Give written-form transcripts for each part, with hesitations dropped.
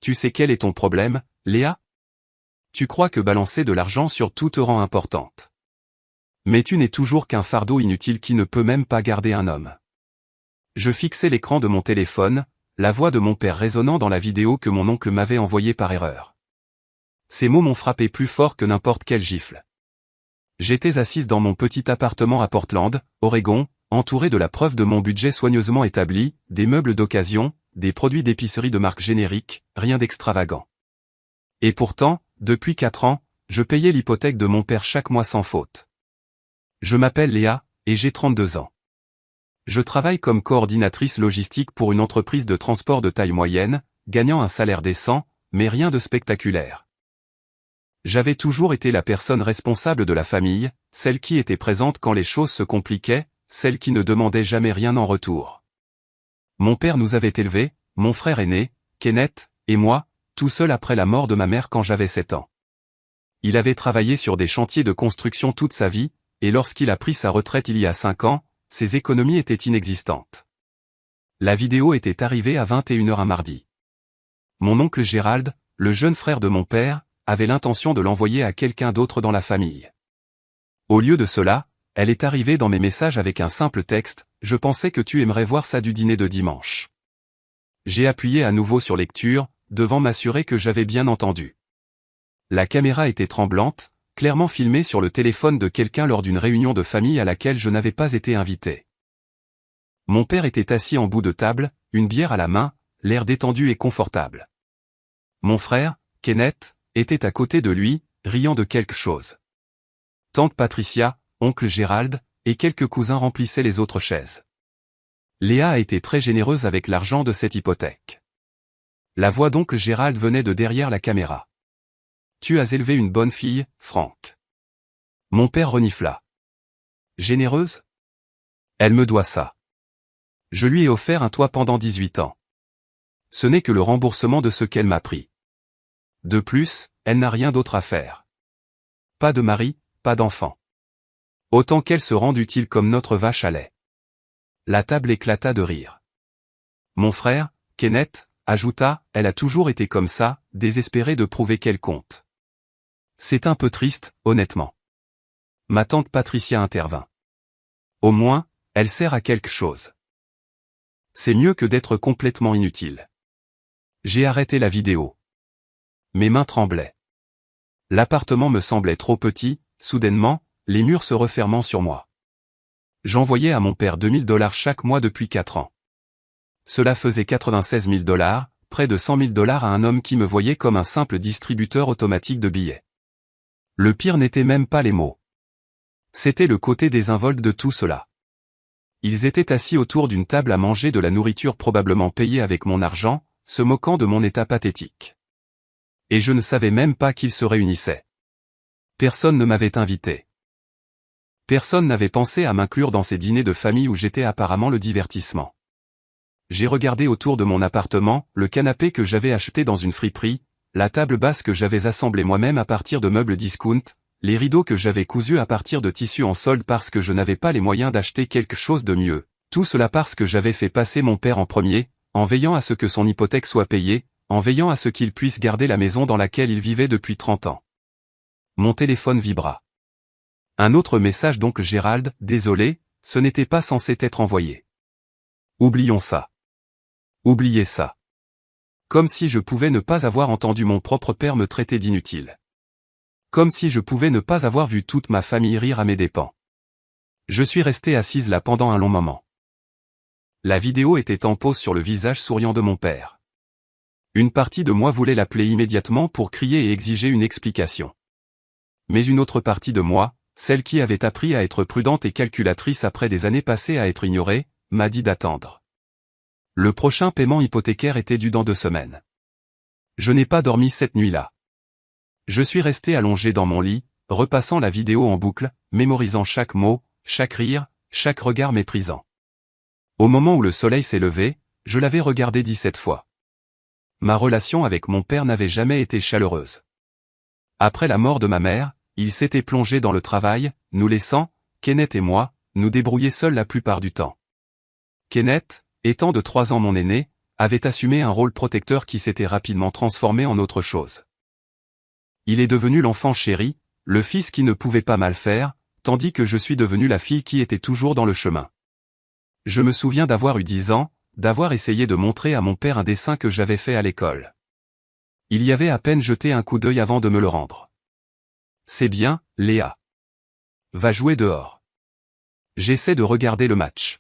Tu sais quel est ton problème, Léa? Tu crois que balancer de l'argent sur tout te rend importante. Mais tu n'es toujours qu'un fardeau inutile qui ne peut même pas garder un homme. Je fixais l'écran de mon téléphone, la voix de mon père résonnant dans la vidéo que mon oncle m'avait envoyée par erreur. Ces mots m'ont frappé plus fort que n'importe quelle gifle. J'étais assise dans mon petit appartement à Portland, Oregon, entouré de la preuve de mon budget soigneusement établi, des meubles d'occasion, des produits d'épicerie de marque générique, rien d'extravagant. Et pourtant, depuis 4 ans, je payais l'hypothèque de mon père chaque mois sans faute. Je m'appelle Léa, et j'ai 32 ans. Je travaille comme coordinatrice logistique pour une entreprise de transport de taille moyenne, gagnant un salaire décent, mais rien de spectaculaire. J'avais toujours été la personne responsable de la famille, celle qui était présente quand les choses se compliquaient, celle qui ne demandait jamais rien en retour. Mon père nous avait élevés, mon frère aîné, Kenneth, et moi, tout seul après la mort de ma mère quand j'avais 7 ans. Il avait travaillé sur des chantiers de construction toute sa vie, et lorsqu'il a pris sa retraite il y a 5 ans, ses économies étaient inexistantes. La vidéo était arrivée à 21h un mardi. Mon oncle Gérald, le jeune frère de mon père, avait l'intention de l'envoyer à quelqu'un d'autre dans la famille. Au lieu de cela, elle est arrivée dans mes messages avec un simple texte, « Je pensais que tu aimerais voir ça du dîner de dimanche. » J'ai appuyé à nouveau sur lecture, devant m'assurer que j'avais bien entendu. La caméra était tremblante, clairement filmée sur le téléphone de quelqu'un lors d'une réunion de famille à laquelle je n'avais pas été invité. Mon père était assis en bout de table, une bière à la main, l'air détendu et confortable. Mon frère, Kenneth, était à côté de lui, riant de quelque chose. Tante Patricia, oncle Gérald, et quelques cousins remplissaient les autres chaises. Léa a été très généreuse avec l'argent de cette hypothèque. La voix d'oncle Gérald venait de derrière la caméra. Tu as élevé une bonne fille, Franck. Mon père renifla. Généreuse? Elle me doit ça. Je lui ai offert un toit pendant 18 ans. Ce n'est que le remboursement de ce qu'elle m'a pris. De plus, elle n'a rien d'autre à faire. Pas de mari, pas d'enfant. Autant qu'elle se rende utile comme notre vache à lait. La table éclata de rire. Mon frère, Kenneth, ajouta, elle a toujours été comme ça, désespérée de prouver qu'elle compte. C'est un peu triste, honnêtement. Ma tante Patricia intervint. Au moins, elle sert à quelque chose. C'est mieux que d'être complètement inutile. J'ai arrêté la vidéo. Mes mains tremblaient. L'appartement me semblait trop petit, soudainement, les murs se refermant sur moi. J'envoyais à mon père $2000 chaque mois depuis 4 ans. Cela faisait $96 000, près de $100 000 à un homme qui me voyait comme un simple distributeur automatique de billets. Le pire n'était même pas les mots. C'était le côté désinvolte de tout cela. Ils étaient assis autour d'une table à manger de la nourriture probablement payée avec mon argent, se moquant de mon état pathétique. Et je ne savais même pas qu'ils se réunissaient. Personne ne m'avait invité. Personne n'avait pensé à m'inclure dans ces dîners de famille où j'étais apparemment le divertissement. J'ai regardé autour de mon appartement, le canapé que j'avais acheté dans une friperie, la table basse que j'avais assemblée moi-même à partir de meubles discount, les rideaux que j'avais cousus à partir de tissus en solde parce que je n'avais pas les moyens d'acheter quelque chose de mieux, tout cela parce que j'avais fait passer mon père en premier, en veillant à ce que son hypothèque soit payée, en veillant à ce qu'il puisse garder la maison dans laquelle il vivait depuis 30 ans. Mon téléphone vibra. Un autre message d'oncle Gérald, désolé, ce n'était pas censé être envoyé. Oublions ça. Oubliez ça. Comme si je pouvais ne pas avoir entendu mon propre père me traiter d'inutile. Comme si je pouvais ne pas avoir vu toute ma famille rire à mes dépens. Je suis restée assise là pendant un long moment. La vidéo était en pause sur le visage souriant de mon père. Une partie de moi voulait l'appeler immédiatement pour crier et exiger une explication. Mais une autre partie de moi, celle qui avait appris à être prudente et calculatrice après des années passées à être ignorée, m'a dit d'attendre. Le prochain paiement hypothécaire était dû dans 2 semaines. Je n'ai pas dormi cette nuit-là. Je suis resté allongé dans mon lit, repassant la vidéo en boucle, mémorisant chaque mot, chaque rire, chaque regard méprisant. Au moment où le soleil s'est levé, je l'avais regardé 17 fois. Ma relation avec mon père n'avait jamais été chaleureuse. Après la mort de ma mère, il s'était plongé dans le travail, nous laissant, Kenneth et moi, nous débrouiller seuls la plupart du temps. Kenneth, étant de 3 ans mon aîné, avait assumé un rôle protecteur qui s'était rapidement transformé en autre chose. Il est devenu l'enfant chéri, le fils qui ne pouvait pas mal faire, tandis que je suis devenu la fille qui était toujours dans le chemin. Je me souviens d'avoir eu 10 ans, d'avoir essayé de montrer à mon père un dessin que j'avais fait à l'école. Il y avait à peine jeté un coup d'œil avant de me le rendre. C'est bien, Léa. Va jouer dehors. J'essaie de regarder le match.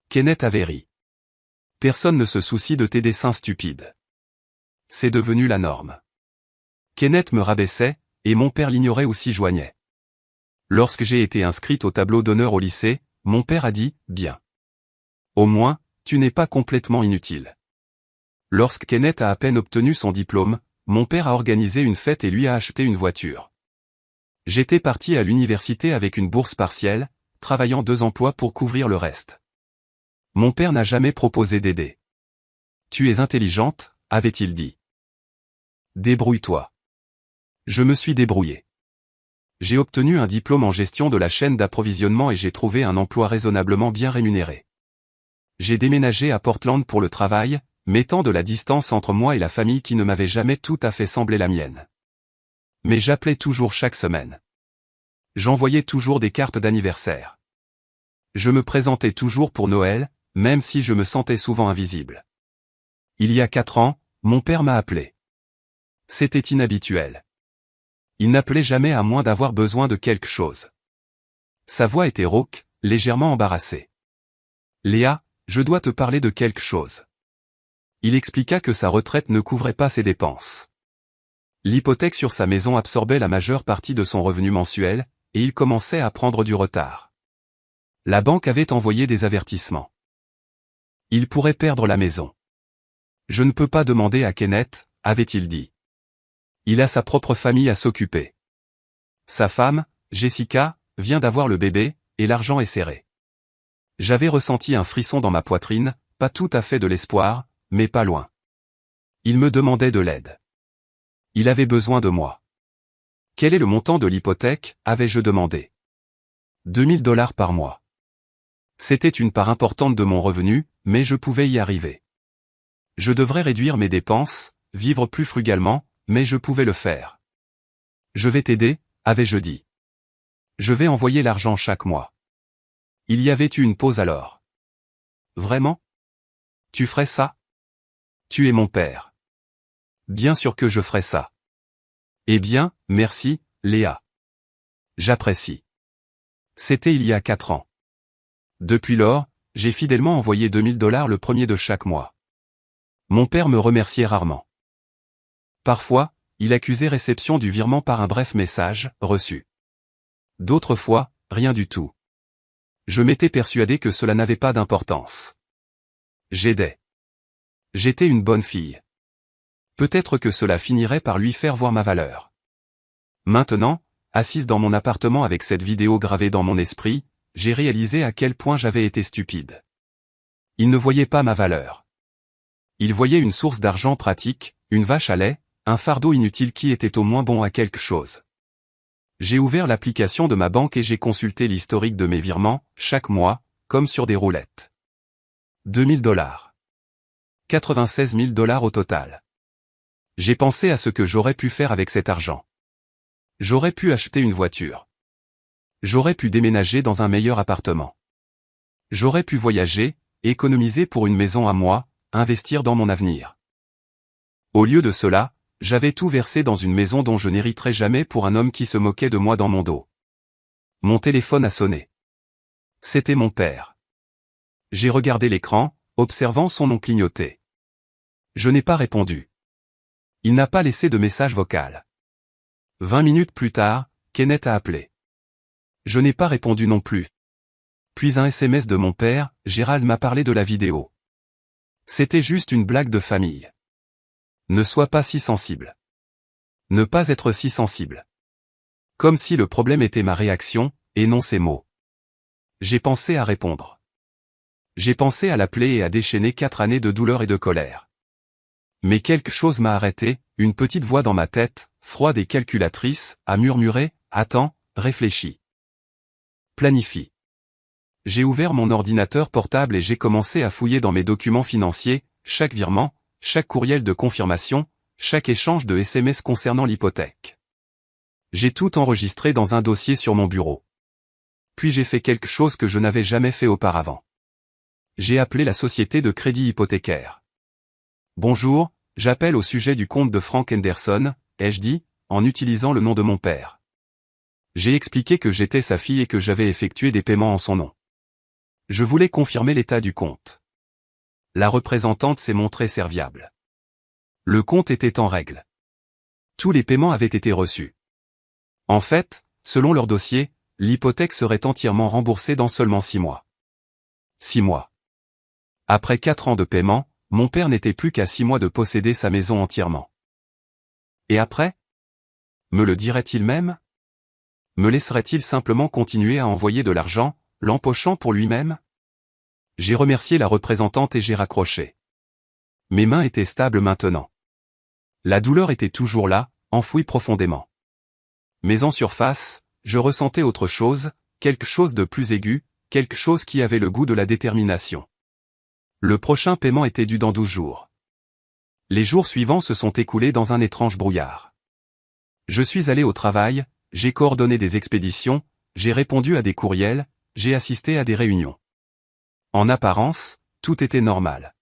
Kenneth avait ri. Personne ne se soucie de tes dessins stupides. C'est devenu la norme. Kenneth me rabaissait, et mon père l'ignorait ou s'y joignait. Lorsque j'ai été inscrite au tableau d'honneur au lycée, mon père a dit, bien. Au moins, tu n'es pas complètement inutile. Lorsque Kenneth a à peine obtenu son diplôme, mon père a organisé une fête et lui a acheté une voiture. J'étais parti à l'université avec une bourse partielle, travaillant 2 emplois pour couvrir le reste. Mon père n'a jamais proposé d'aider. Tu es intelligente, avait-il dit. Débrouille-toi. Je me suis débrouillé. J'ai obtenu un diplôme en gestion de la chaîne d'approvisionnement et j'ai trouvé un emploi raisonnablement bien rémunéré. J'ai déménagé à Portland pour le travail, mettant de la distance entre moi et la famille qui ne m'avait jamais tout à fait semblé la mienne. Mais j'appelais toujours chaque semaine. J'envoyais toujours des cartes d'anniversaire. Je me présentais toujours pour Noël, même si je me sentais souvent invisible. Il y a 4 ans, mon père m'a appelé. C'était inhabituel. Il n'appelait jamais à moins d'avoir besoin de quelque chose. Sa voix était rauque, légèrement embarrassée. Léa, je dois te parler de quelque chose. Il expliqua que sa retraite ne couvrait pas ses dépenses. L'hypothèque sur sa maison absorbait la majeure partie de son revenu mensuel, et il commençait à prendre du retard. La banque avait envoyé des avertissements. Il pourrait perdre la maison. Je ne peux pas demander à Kenneth, avait-il dit. Il a sa propre famille à s'occuper. Sa femme, Jessica, vient d'avoir le bébé, et l'argent est serré. J'avais ressenti un frisson dans ma poitrine, pas tout à fait de l'espoir, mais pas loin. Il me demandait de l'aide. Il avait besoin de moi. Quel est le montant de l'hypothèque, avais-je demandé. $2000 par mois. C'était une part importante de mon revenu, mais je pouvais y arriver. Je devrais réduire mes dépenses, vivre plus frugalement, mais je pouvais le faire. Je vais t'aider, avais-je dit. Je vais envoyer l'argent chaque mois. Il y avait eu une pause alors. Vraiment? Tu ferais ça? Tu es mon père. Bien sûr que je ferai ça. Eh bien, merci, Léa. J'apprécie. C'était il y a 4 ans. Depuis lors, j'ai fidèlement envoyé $2000 le premier de chaque mois. Mon père me remerciait rarement. Parfois, il accusait réception du virement par un bref message, reçu. D'autres fois, rien du tout. Je m'étais persuadé que cela n'avait pas d'importance. J'aidais. J'étais une bonne fille. Peut-être que cela finirait par lui faire voir ma valeur. Maintenant, assise dans mon appartement avec cette vidéo gravée dans mon esprit, j'ai réalisé à quel point j'avais été stupide. Il ne voyait pas ma valeur. Il voyait une source d'argent pratique, une vache à lait, un fardeau inutile qui était au moins bon à quelque chose. J'ai ouvert l'application de ma banque et j'ai consulté l'historique de mes virements, chaque mois, comme sur des roulettes. $2000. $96 000 au total. J'ai pensé à ce que j'aurais pu faire avec cet argent. J'aurais pu acheter une voiture. J'aurais pu déménager dans un meilleur appartement. J'aurais pu voyager, économiser pour une maison à moi, investir dans mon avenir. Au lieu de cela, j'avais tout versé dans une maison dont je n'hériterais jamais pour un homme qui se moquait de moi dans mon dos. Mon téléphone a sonné. C'était mon père. J'ai regardé l'écran, observant son nom clignoter. Je n'ai pas répondu. Il n'a pas laissé de message vocal. 20 minutes plus tard, Kenneth a appelé. Je n'ai pas répondu non plus. Puis un SMS de mon père, Gérald m'a parlé de la vidéo. C'était juste une blague de famille. Ne sois pas si sensible. Ne pas être si sensible. Comme si le problème était ma réaction, et non ses mots. J'ai pensé à répondre. J'ai pensé à l'appeler et à déchaîner 4 années de douleur et de colère. Mais quelque chose m'a arrêté, une petite voix dans ma tête, froide et calculatrice, a murmuré, « Attends, réfléchis. Planifie. » J'ai ouvert mon ordinateur portable et j'ai commencé à fouiller dans mes documents financiers, chaque virement, chaque courriel de confirmation, chaque échange de SMS concernant l'hypothèque. J'ai tout enregistré dans un dossier sur mon bureau. Puis j'ai fait quelque chose que je n'avais jamais fait auparavant. J'ai appelé la société de crédit hypothécaire. Bonjour, j'appelle au sujet du compte de Frank Henderson, ai-je dit, en utilisant le nom de mon père. J'ai expliqué que j'étais sa fille et que j'avais effectué des paiements en son nom. Je voulais confirmer l'état du compte. La représentante s'est montrée serviable. Le compte était en règle. Tous les paiements avaient été reçus. En fait, selon leur dossier, l'hypothèque serait entièrement remboursée dans seulement 6 mois. 6 mois. Après 4 ans de paiement, mon père n'était plus qu'à 6 mois de posséder sa maison entièrement. Et après? Me le dirait-il même? Me laisserait-il simplement continuer à envoyer de l'argent, l'empochant pour lui-même? J'ai remercié la représentante et j'ai raccroché. Mes mains étaient stables maintenant. La douleur était toujours là, enfouie profondément. Mais en surface, je ressentais autre chose, quelque chose de plus aigu, quelque chose qui avait le goût de la détermination. Le prochain paiement était dû dans 12 jours. Les jours suivants se sont écoulés dans un étrange brouillard. Je suis allé au travail, j'ai coordonné des expéditions, j'ai répondu à des courriels, j'ai assisté à des réunions. En apparence, tout était normal.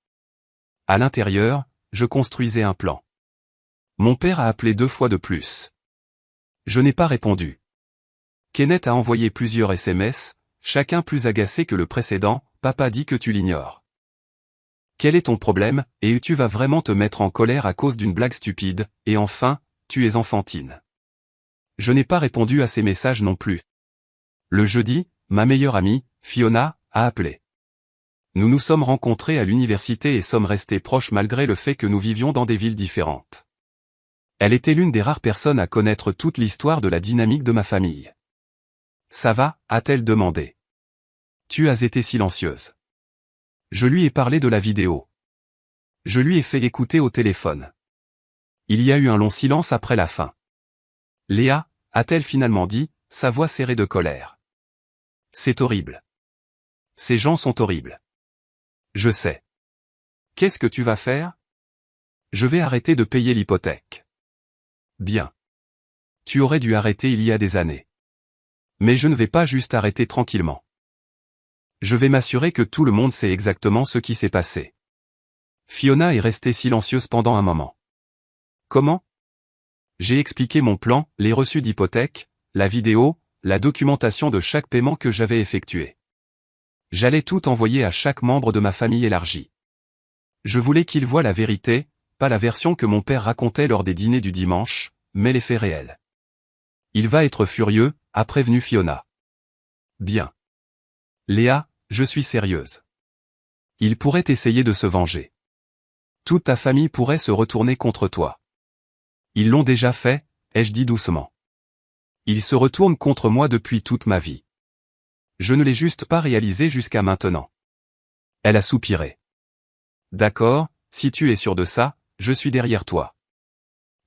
À l'intérieur, je construisais un plan. Mon père a appelé 2 fois de plus. Je n'ai pas répondu. Kenneth a envoyé plusieurs SMS, chacun plus agacé que le précédent, papa dit que tu l'ignores. Quel est ton problème, et tu vas vraiment te mettre en colère à cause d'une blague stupide, et enfin, tu es enfantine. Je n'ai pas répondu à ces messages non plus. Le jeudi, ma meilleure amie, Fiona, a appelé. Nous nous sommes rencontrés à l'université et sommes restés proches malgré le fait que nous vivions dans des villes différentes. Elle était l'une des rares personnes à connaître toute l'histoire de la dynamique de ma famille. Ça va, a-t-elle demandé. Tu as été silencieuse. Je lui ai parlé de la vidéo. Je lui ai fait écouter au téléphone. Il y a eu un long silence après la fin. Léa, a-t-elle finalement dit, sa voix serrée de colère. C'est horrible. Ces gens sont horribles. Je sais. Qu'est-ce que tu vas faire? Je vais arrêter de payer l'hypothèque. Bien. Tu aurais dû arrêter il y a des années. Mais je ne vais pas juste arrêter tranquillement. Je vais m'assurer que tout le monde sait exactement ce qui s'est passé. Fiona est restée silencieuse pendant un moment. Comment? J'ai expliqué mon plan, les reçus d'hypothèque, la vidéo, la documentation de chaque paiement que j'avais effectué. J'allais tout envoyer à chaque membre de ma famille élargie. Je voulais qu'ils voient la vérité, pas la version que mon père racontait lors des dîners du dimanche, mais les faits réels. Il va être furieux, a prévenu Fiona. Bien. Léa, je suis sérieuse. Il pourrait essayer de se venger. Toute ta famille pourrait se retourner contre toi. Ils l'ont déjà fait, ai-je dit doucement. Ils se retournent contre moi depuis toute ma vie. Je ne l'ai juste pas réalisé jusqu'à maintenant. Elle a soupiré. D'accord, si tu es sûr de ça, je suis derrière toi.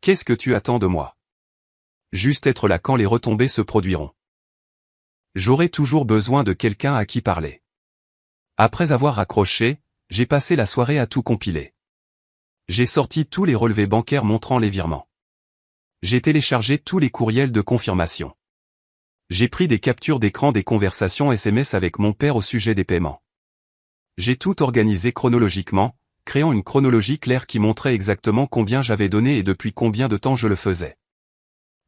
Qu'est-ce que tu attends de moi? Juste être là quand les retombées se produiront. J'aurai toujours besoin de quelqu'un à qui parler. Après avoir raccroché, j'ai passé la soirée à tout compiler. J'ai sorti tous les relevés bancaires montrant les virements. J'ai téléchargé tous les courriels de confirmation. J'ai pris des captures d'écran des conversations SMS avec mon père au sujet des paiements. J'ai tout organisé chronologiquement, créant une chronologie claire qui montrait exactement combien j'avais donné et depuis combien de temps je le faisais.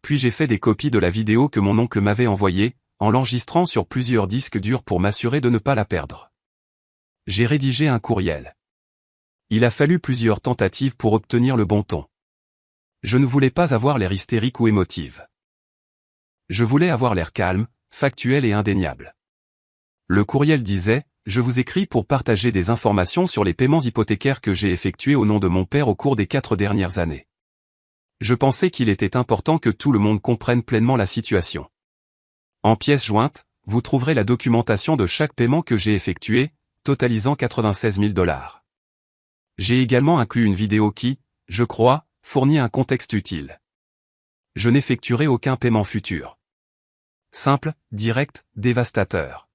Puis j'ai fait des copies de la vidéo que mon oncle m'avait envoyée, en l'enregistrant sur plusieurs disques durs pour m'assurer de ne pas la perdre. J'ai rédigé un courriel. Il a fallu plusieurs tentatives pour obtenir le bon ton. Je ne voulais pas avoir l'air hystérique ou émotive. Je voulais avoir l'air calme, factuel et indéniable. Le courriel disait, je vous écris pour partager des informations sur les paiements hypothécaires que j'ai effectués au nom de mon père au cours des 4 dernières années. Je pensais qu'il était important que tout le monde comprenne pleinement la situation. En pièce jointe, vous trouverez la documentation de chaque paiement que j'ai effectué, totalisant 96 000 $. J'ai également inclus une vidéo qui, je crois, fournit un contexte utile. Je n'effectuerai aucun paiement futur. Simple, direct, dévastateur.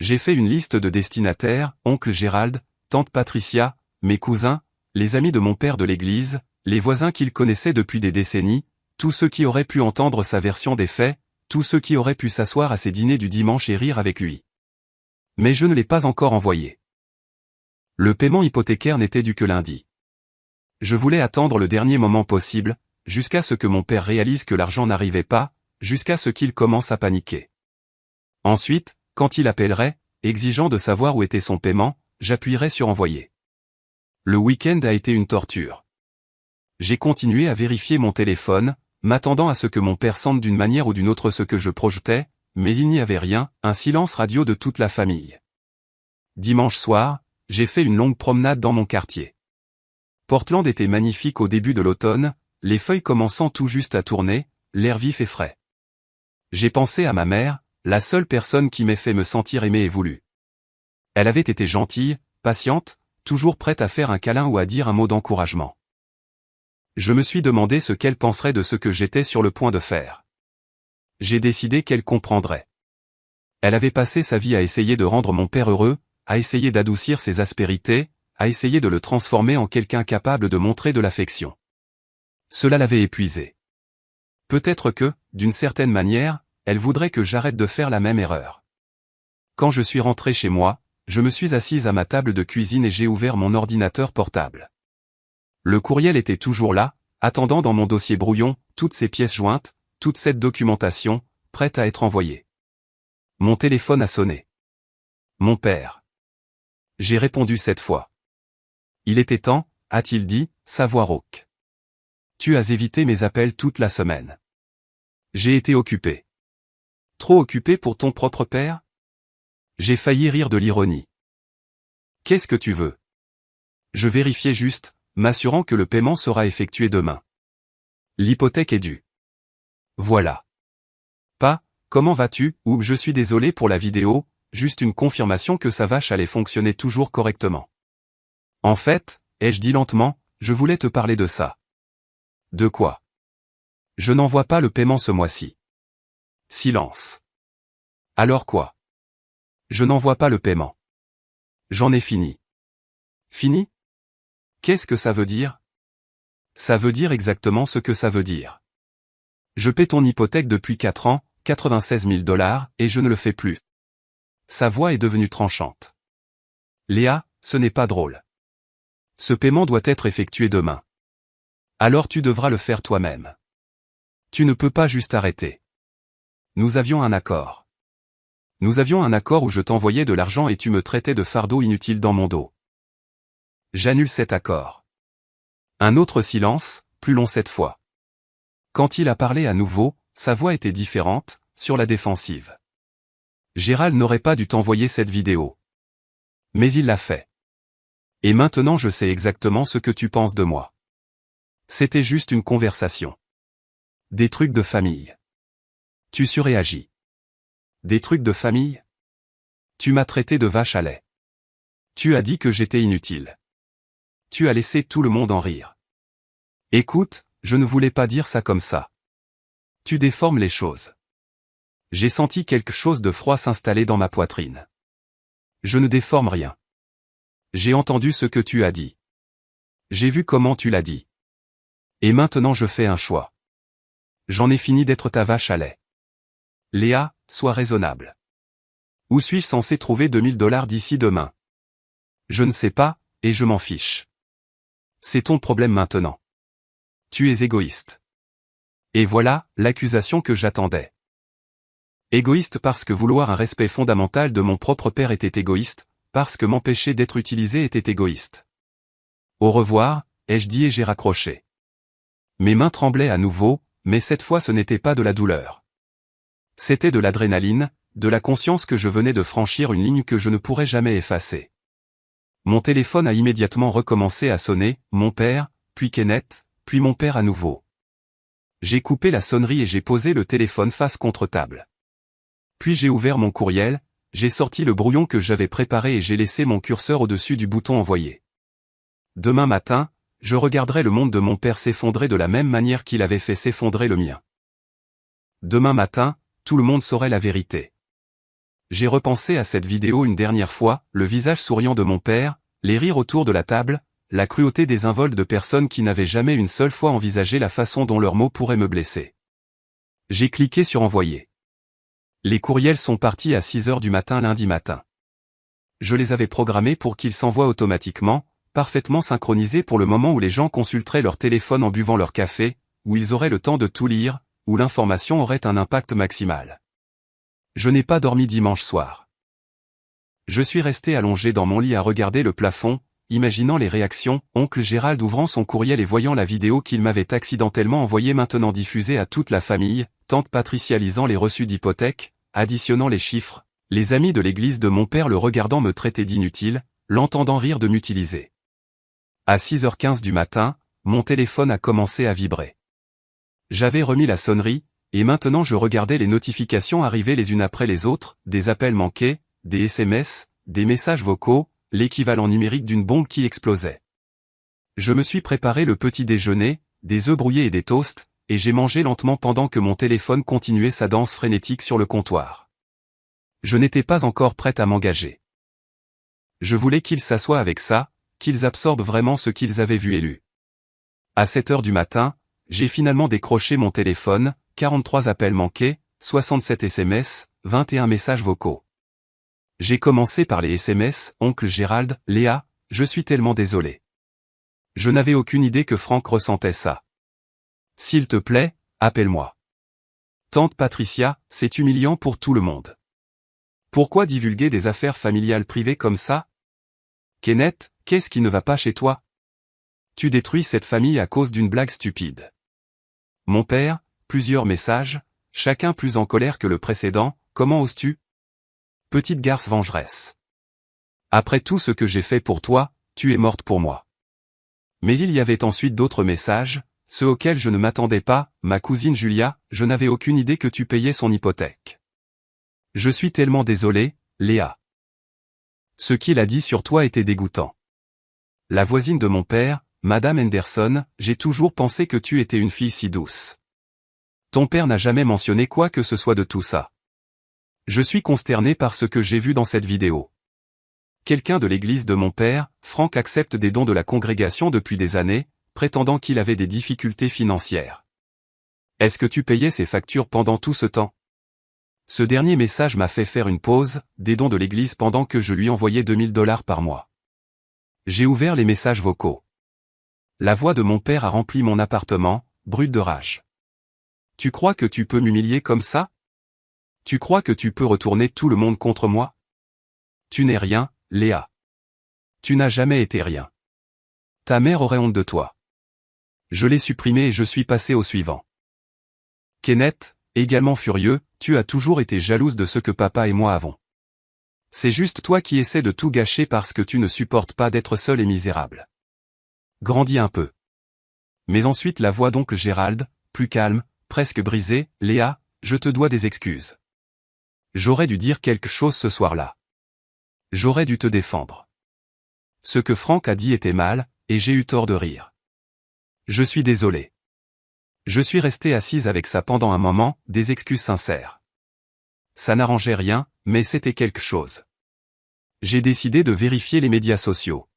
J'ai fait une liste de destinataires, oncle Gérald, tante Patricia, mes cousins, les amis de mon père de l'église, les voisins qu'il connaissait depuis des décennies, tous ceux qui auraient pu entendre sa version des faits, tous ceux qui auraient pu s'asseoir à ses dîners du dimanche et rire avec lui. Mais je ne l'ai pas encore envoyé. Le paiement hypothécaire n'était dû que lundi. Je voulais attendre le dernier moment possible, jusqu'à ce que mon père réalise que l'argent n'arrivait pas, jusqu'à ce qu'il commence à paniquer. Ensuite, quand il appellerait, exigeant de savoir où était son paiement, j'appuierais sur envoyer. Le week-end a été une torture. J'ai continué à vérifier mon téléphone, m'attendant à ce que mon père sente d'une manière ou d'une autre ce que je projetais, mais il n'y avait rien, un silence radio de toute la famille. Dimanche soir, j'ai fait une longue promenade dans mon quartier. Portland était magnifique au début de l'automne, les feuilles commençant tout juste à tourner, l'air vif et frais. J'ai pensé à ma mère, la seule personne qui m'ait fait me sentir aimé et voulu. Elle avait été gentille, patiente, toujours prête à faire un câlin ou à dire un mot d'encouragement. Je me suis demandé ce qu'elle penserait de ce que j'étais sur le point de faire. J'ai décidé qu'elle comprendrait. Elle avait passé sa vie à essayer de rendre mon père heureux, à essayer d'adoucir ses aspérités, à essayer de le transformer en quelqu'un capable de montrer de l'affection. Cela l'avait épuisé. Peut-être que, d'une certaine manière, elle voudrait que j'arrête de faire la même erreur. Quand je suis rentré chez moi, je me suis assise à ma table de cuisine et j'ai ouvert mon ordinateur portable. Le courriel était toujours là, attendant dans mon dossier brouillon, toutes ces pièces jointes, toute cette documentation, prête à être envoyée. Mon téléphone a sonné. Mon père. J'ai répondu cette fois. Il était temps, a-t-il dit, sa voix rauque. Tu as évité mes appels toute la semaine. J'ai été occupé. Trop occupé pour ton propre père? J'ai failli rire de l'ironie. Qu'est-ce que tu veux? Je vérifiais juste, m'assurant que le paiement sera effectué demain. L'hypothèque est due. Voilà. Pas, comment vas-tu, ou je suis désolé pour la vidéo, juste une confirmation que sa vache allait fonctionner toujours correctement. En fait, ai-je dit lentement, je voulais te parler de ça. De quoi? Je n'envoie pas le paiement ce mois-ci. Silence. Alors quoi? Je n'envoie pas le paiement. J'en ai fini. Fini? Qu'est-ce que ça veut dire? Ça veut dire exactement ce que ça veut dire. Je paie ton hypothèque depuis 4 ans, 96 000 $, et je ne le fais plus. Sa voix est devenue tranchante. Léa, ce n'est pas drôle. Ce paiement doit être effectué demain. Alors tu devras le faire toi-même. Tu ne peux pas juste arrêter. Nous avions un accord. Nous avions un accord où je t'envoyais de l'argent et tu me traitais de fardeau inutile dans mon dos. J'annule cet accord. Un autre silence, plus long cette fois. Quand il a parlé à nouveau, sa voix était différente, sur la défensive. Gérald n'aurait pas dû t'envoyer cette vidéo. Mais il l'a fait. Et maintenant je sais exactement ce que tu penses de moi. C'était juste une conversation. Des trucs de famille. Tu surréagis. Des trucs de famille? Tu m'as traité de vache à lait. Tu as dit que j'étais inutile. Tu as laissé tout le monde en rire. Écoute, je ne voulais pas dire ça comme ça. Tu déformes les choses. J'ai senti quelque chose de froid s'installer dans ma poitrine. Je ne déforme rien. J'ai entendu ce que tu as dit. J'ai vu comment tu l'as dit. Et maintenant je fais un choix. J'en ai fini d'être ta vache à lait. Léa, sois raisonnable. Où suis-je censé trouver 2000 $ d'ici demain? Je ne sais pas, et je m'en fiche. C'est ton problème maintenant. Tu es égoïste. Et voilà, l'accusation que j'attendais. Égoïste parce que vouloir un respect fondamental de mon propre père était égoïste, parce que m'empêcher d'être utilisé était égoïste. Au revoir, ai-je dit et j'ai raccroché. Mes mains tremblaient à nouveau, mais cette fois ce n'était pas de la douleur. C'était de l'adrénaline, de la conscience que je venais de franchir une ligne que je ne pourrais jamais effacer. Mon téléphone a immédiatement recommencé à sonner, mon père, puis Kenneth, puis mon père à nouveau. J'ai coupé la sonnerie et j'ai posé le téléphone face contre table. Puis j'ai ouvert mon courriel, j'ai sorti le brouillon que j'avais préparé et j'ai laissé mon curseur au-dessus du bouton envoyer. Demain matin, je regarderai le monde de mon père s'effondrer de la même manière qu'il avait fait s'effondrer le mien. Demain matin, tout le monde saurait la vérité. J'ai repensé à cette vidéo une dernière fois, le visage souriant de mon père, les rires autour de la table, la cruauté désinvolte de personnes qui n'avaient jamais une seule fois envisagé la façon dont leurs mots pourraient me blesser. J'ai cliqué sur envoyer. Les courriels sont partis à 6 heures du matin lundi matin. Je les avais programmés pour qu'ils s'envoient automatiquement, parfaitement synchronisés pour le moment où les gens consulteraient leur téléphone en buvant leur café, où ils auraient le temps de tout lire, où l'information aurait un impact maximal. Je n'ai pas dormi dimanche soir. Je suis resté allongé dans mon lit à regarder le plafond, imaginant les réactions, oncle Gérald ouvrant son courriel et voyant la vidéo qu'il m'avait accidentellement envoyée maintenant diffusée à toute la famille, tante Patricia lisant les reçus d'hypothèque, additionnant les chiffres, les amis de l'église de mon père le regardant me traiter d'inutile, l'entendant rire de m'utiliser. À 6h15 du matin, mon téléphone a commencé à vibrer. J'avais remis la sonnerie, et maintenant je regardais les notifications arriver les unes après les autres, des appels manqués, des SMS, des messages vocaux, l'équivalent numérique d'une bombe qui explosait. Je me suis préparé le petit déjeuner, des œufs brouillés et des toasts, et j'ai mangé lentement pendant que mon téléphone continuait sa danse frénétique sur le comptoir. Je n'étais pas encore prête à m'engager. Je voulais qu'ils s'assoient avec ça, qu'ils absorbent vraiment ce qu'ils avaient vu et lu. À 7 heures du matin, j'ai finalement décroché mon téléphone, 43 appels manqués, 67 SMS, 21 messages vocaux. J'ai commencé par les SMS, oncle Gérald, Léa, je suis tellement désolé. Je n'avais aucune idée que Franck ressentait ça. S'il te plaît, appelle-moi. Tante Patricia, c'est humiliant pour tout le monde. Pourquoi divulguer des affaires familiales privées comme ça? Kenneth, qu'est-ce qui ne va pas chez toi? Tu détruis cette famille à cause d'une blague stupide. Mon père, plusieurs messages, chacun plus en colère que le précédent, comment oses-tu? Petite garce vengeresse. Après tout ce que j'ai fait pour toi, tu es morte pour moi. Mais il y avait ensuite d'autres messages, ceux auxquels je ne m'attendais pas, ma cousine Julia, je n'avais aucune idée que tu payais son hypothèque. Je suis tellement désolé, Léa. Ce qu'il a dit sur toi était dégoûtant. La voisine de mon père, Madame Henderson, j'ai toujours pensé que tu étais une fille si douce. Ton père n'a jamais mentionné quoi que ce soit de tout ça. Je suis consterné par ce que j'ai vu dans cette vidéo. Quelqu'un de l'église de mon père, Franck accepte des dons de la congrégation depuis des années, prétendant qu'il avait des difficultés financières. Est-ce que tu payais ses factures pendant tout ce temps? Ce dernier message m'a fait faire une pause, des dons de l'église pendant que je lui envoyais $2000 par mois. J'ai ouvert les messages vocaux. La voix de mon père a rempli mon appartement, brute de rage. Tu crois que tu peux m'humilier comme ça? Tu crois que tu peux retourner tout le monde contre moi? Tu n'es rien, Léa. Tu n'as jamais été rien. Ta mère aurait honte de toi. Je l'ai supprimé et je suis passé au suivant. Kenneth, également furieux, tu as toujours été jalouse de ce que papa et moi avons. C'est juste toi qui essaies de tout gâcher parce que tu ne supportes pas d'être seul et misérable. Grandis un peu. Mais ensuite la voix d'oncle Gérald, plus calme, presque brisée, Léa, je te dois des excuses. J'aurais dû dire quelque chose ce soir-là. J'aurais dû te défendre. Ce que Franck a dit était mal, et j'ai eu tort de rire. Je suis désolé. Je suis resté assise avec ça pendant un moment, des excuses sincères. Ça n'arrangeait rien, mais c'était quelque chose. J'ai décidé de vérifier les médias sociaux.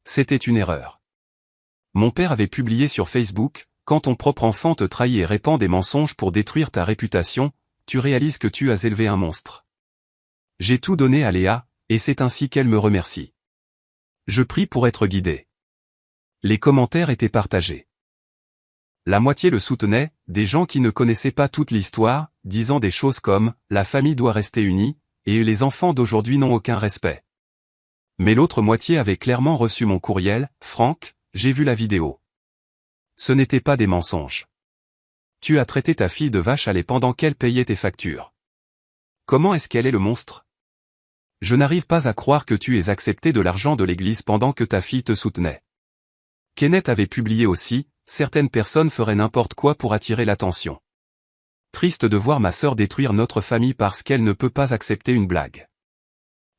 C'était une erreur. Mon père avait publié sur Facebook, quand ton propre enfant te trahit et répand des mensonges pour détruire ta réputation, tu réalises que tu as élevé un monstre. J'ai tout donné à Léa, et c'est ainsi qu'elle me remercie. Je prie pour être guidé. Les commentaires étaient partagés. La moitié le soutenait, des gens qui ne connaissaient pas toute l'histoire, disant des choses comme « la famille doit rester unie » et « les enfants d'aujourd'hui n'ont aucun respect ». Mais l'autre moitié avait clairement reçu mon courriel « Franck, j'ai vu la vidéo. Ce n'était pas des mensonges. Tu as traité ta fille de vache à lait pendant qu'elle payait tes factures. Comment est-ce qu'elle est le monstre? Je n'arrive pas à croire que tu aies accepté de l'argent de l'église pendant que ta fille te soutenait. » Kenneth avait publié aussi, certaines personnes feraient n'importe quoi pour attirer l'attention. Triste de voir ma sœur détruire notre famille parce qu'elle ne peut pas accepter une blague.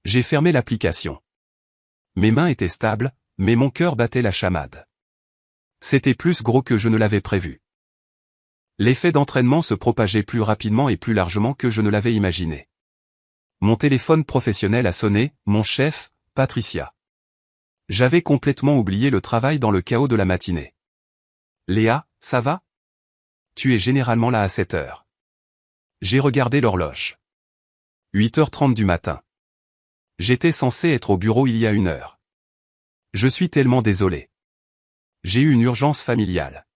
J'ai fermé l'application. Mes mains étaient stables, mais mon cœur battait la chamade. C'était plus gros que je ne l'avais prévu. L'effet d'entraînement se propageait plus rapidement et plus largement que je ne l'avais imaginé. Mon téléphone professionnel a sonné, mon chef, Patricia. J'avais complètement oublié le travail dans le chaos de la matinée. Léa, ça va? Tu es généralement là à 7 heures. J'ai regardé l'horloge. 8h30 du matin. J'étais censé être au bureau il y a 1 heure. Je suis tellement désolé. J'ai eu une urgence familiale.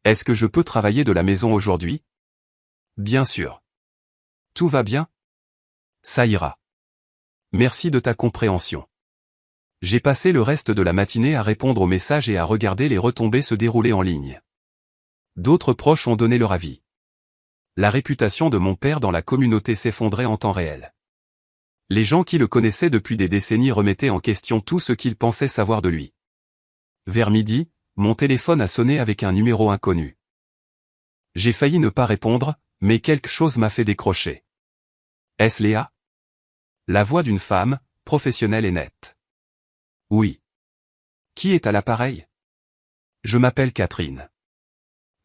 Est-ce que je peux travailler de la maison aujourd'hui? Bien sûr. Tout va bien? Ça ira. Merci de ta compréhension. J'ai passé le reste de la matinée à répondre aux messages et à regarder les retombées se dérouler en ligne. D'autres proches ont donné leur avis. La réputation de mon père dans la communauté s'effondrait en temps réel. Les gens qui le connaissaient depuis des décennies remettaient en question tout ce qu'ils pensaient savoir de lui. Vers midi, mon téléphone a sonné avec un numéro inconnu. J'ai failli ne pas répondre, mais quelque chose m'a fait décrocher. Est-ce Léa? La voix d'une femme, professionnelle et nette. Oui. Qui est à l'appareil? Je m'appelle Catherine.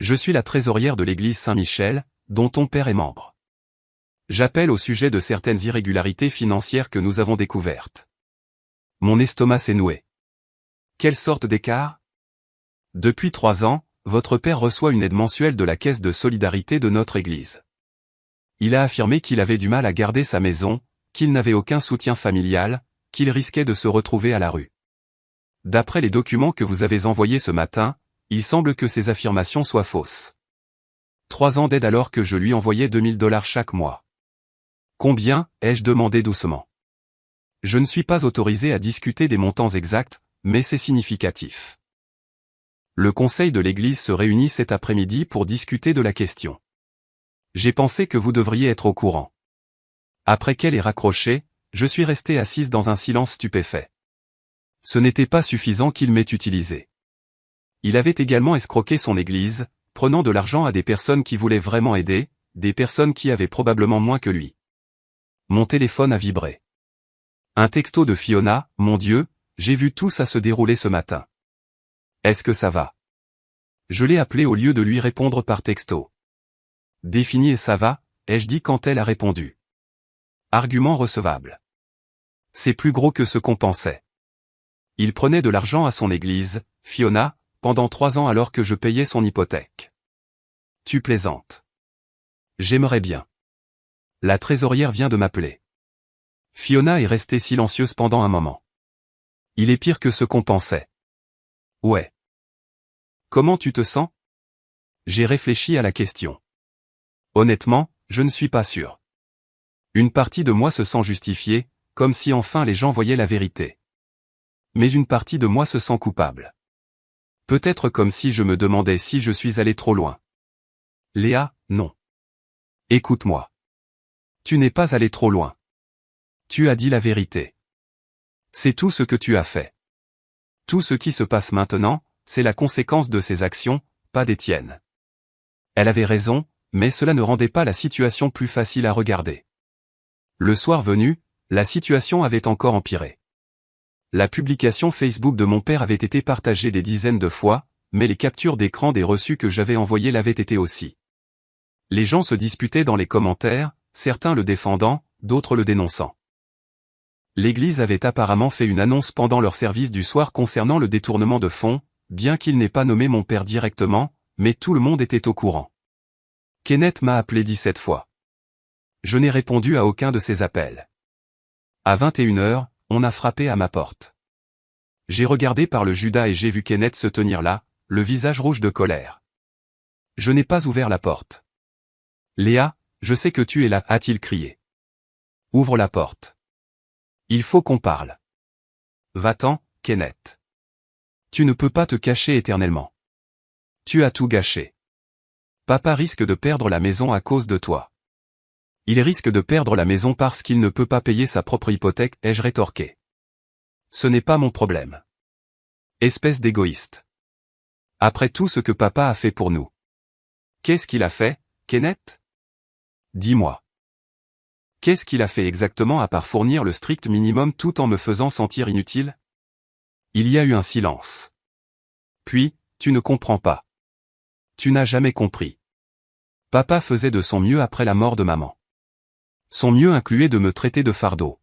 Je suis la trésorière de l'église Saint-Michel, dont ton père est membre. J'appelle au sujet de certaines irrégularités financières que nous avons découvertes. Mon estomac s'est noué. Quelle sorte d'écart? Depuis 3 ans, votre père reçoit une aide mensuelle de la caisse de solidarité de notre église. Il a affirmé qu'il avait du mal à garder sa maison, qu'il n'avait aucun soutien familial, qu'il risquait de se retrouver à la rue. D'après les documents que vous avez envoyés ce matin, il semble que ces affirmations soient fausses. 3 ans d'aide alors que je lui envoyais $2000 chaque mois. Combien? Ai-je demandé doucement. Je ne suis pas autorisé à discuter des montants exacts, mais c'est significatif. Le conseil de l'église se réunit cet après-midi pour discuter de la question. J'ai pensé que vous devriez être au courant. Après qu'elle ait raccroché, je suis resté assise dans un silence stupéfait. Ce n'était pas suffisant qu'il m'ait utilisé. Il avait également escroqué son église, prenant de l'argent à des personnes qui voulaient vraiment aider, des personnes qui avaient probablement moins que lui. Mon téléphone a vibré. Un texto de Fiona, mon Dieu, j'ai vu tout ça se dérouler ce matin. Est-ce que ça va? Je l'ai appelée au lieu de lui répondre par texto. Défini et ça va, ai-je dit quand elle a répondu. Argument recevable. C'est plus gros que ce qu'on pensait. Il prenait de l'argent à son église, Fiona, pendant 3 ans alors que je payais son hypothèque. Tu plaisantes. J'aimerais bien. La trésorière vient de m'appeler. Fiona est restée silencieuse pendant un moment. Il est pire que ce qu'on pensait. Ouais. Comment tu te sens? J'ai réfléchi à la question. Honnêtement, je ne suis pas sûr. Une partie de moi se sent justifiée, comme si enfin les gens voyaient la vérité. Mais une partie de moi se sent coupable. Peut-être comme si je me demandais si je suis allé trop loin. Léa, non. Écoute-moi. Tu n'es pas allé trop loin. Tu as dit la vérité. C'est tout ce que tu as fait. Tout ce qui se passe maintenant, c'est la conséquence de ses actions, pas des tiennes. Elle avait raison, mais cela ne rendait pas la situation plus facile à regarder. Le soir venu, la situation avait encore empiré. La publication Facebook de mon père avait été partagée des dizaines de fois, mais les captures d'écran des reçus que j'avais envoyés l'avaient été aussi. Les gens se disputaient dans les commentaires, certains le défendant, d'autres le dénonçant. L'église avait apparemment fait une annonce pendant leur service du soir concernant le détournement de fonds, bien qu'il n'ait pas nommé mon père directement, mais tout le monde était au courant. Kenneth m'a appelé 17 fois. Je n'ai répondu à aucun de ses appels. À 21h, on a frappé à ma porte. J'ai regardé par le Judas et j'ai vu Kenneth se tenir là, le visage rouge de colère. Je n'ai pas ouvert la porte. Léa, je sais que tu es là, a-t-il crié. Ouvre la porte. Il faut qu'on parle. Va-t'en, Kenneth. Tu ne peux pas te cacher éternellement. Tu as tout gâché. Papa risque de perdre la maison à cause de toi. Il risque de perdre la maison parce qu'il ne peut pas payer sa propre hypothèque, ai-je rétorqué. Ce n'est pas mon problème. Espèce d'égoïste. Après tout ce que papa a fait pour nous. Qu'est-ce qu'il a fait, Kenneth? Dis-moi. Qu'est-ce qu'il a fait exactement à part fournir le strict minimum tout en me faisant sentir inutile? Il y a eu un silence. Puis, tu ne comprends pas. Tu n'as jamais compris. Papa faisait de son mieux après la mort de maman. Son mieux incluait de me traiter de fardeau.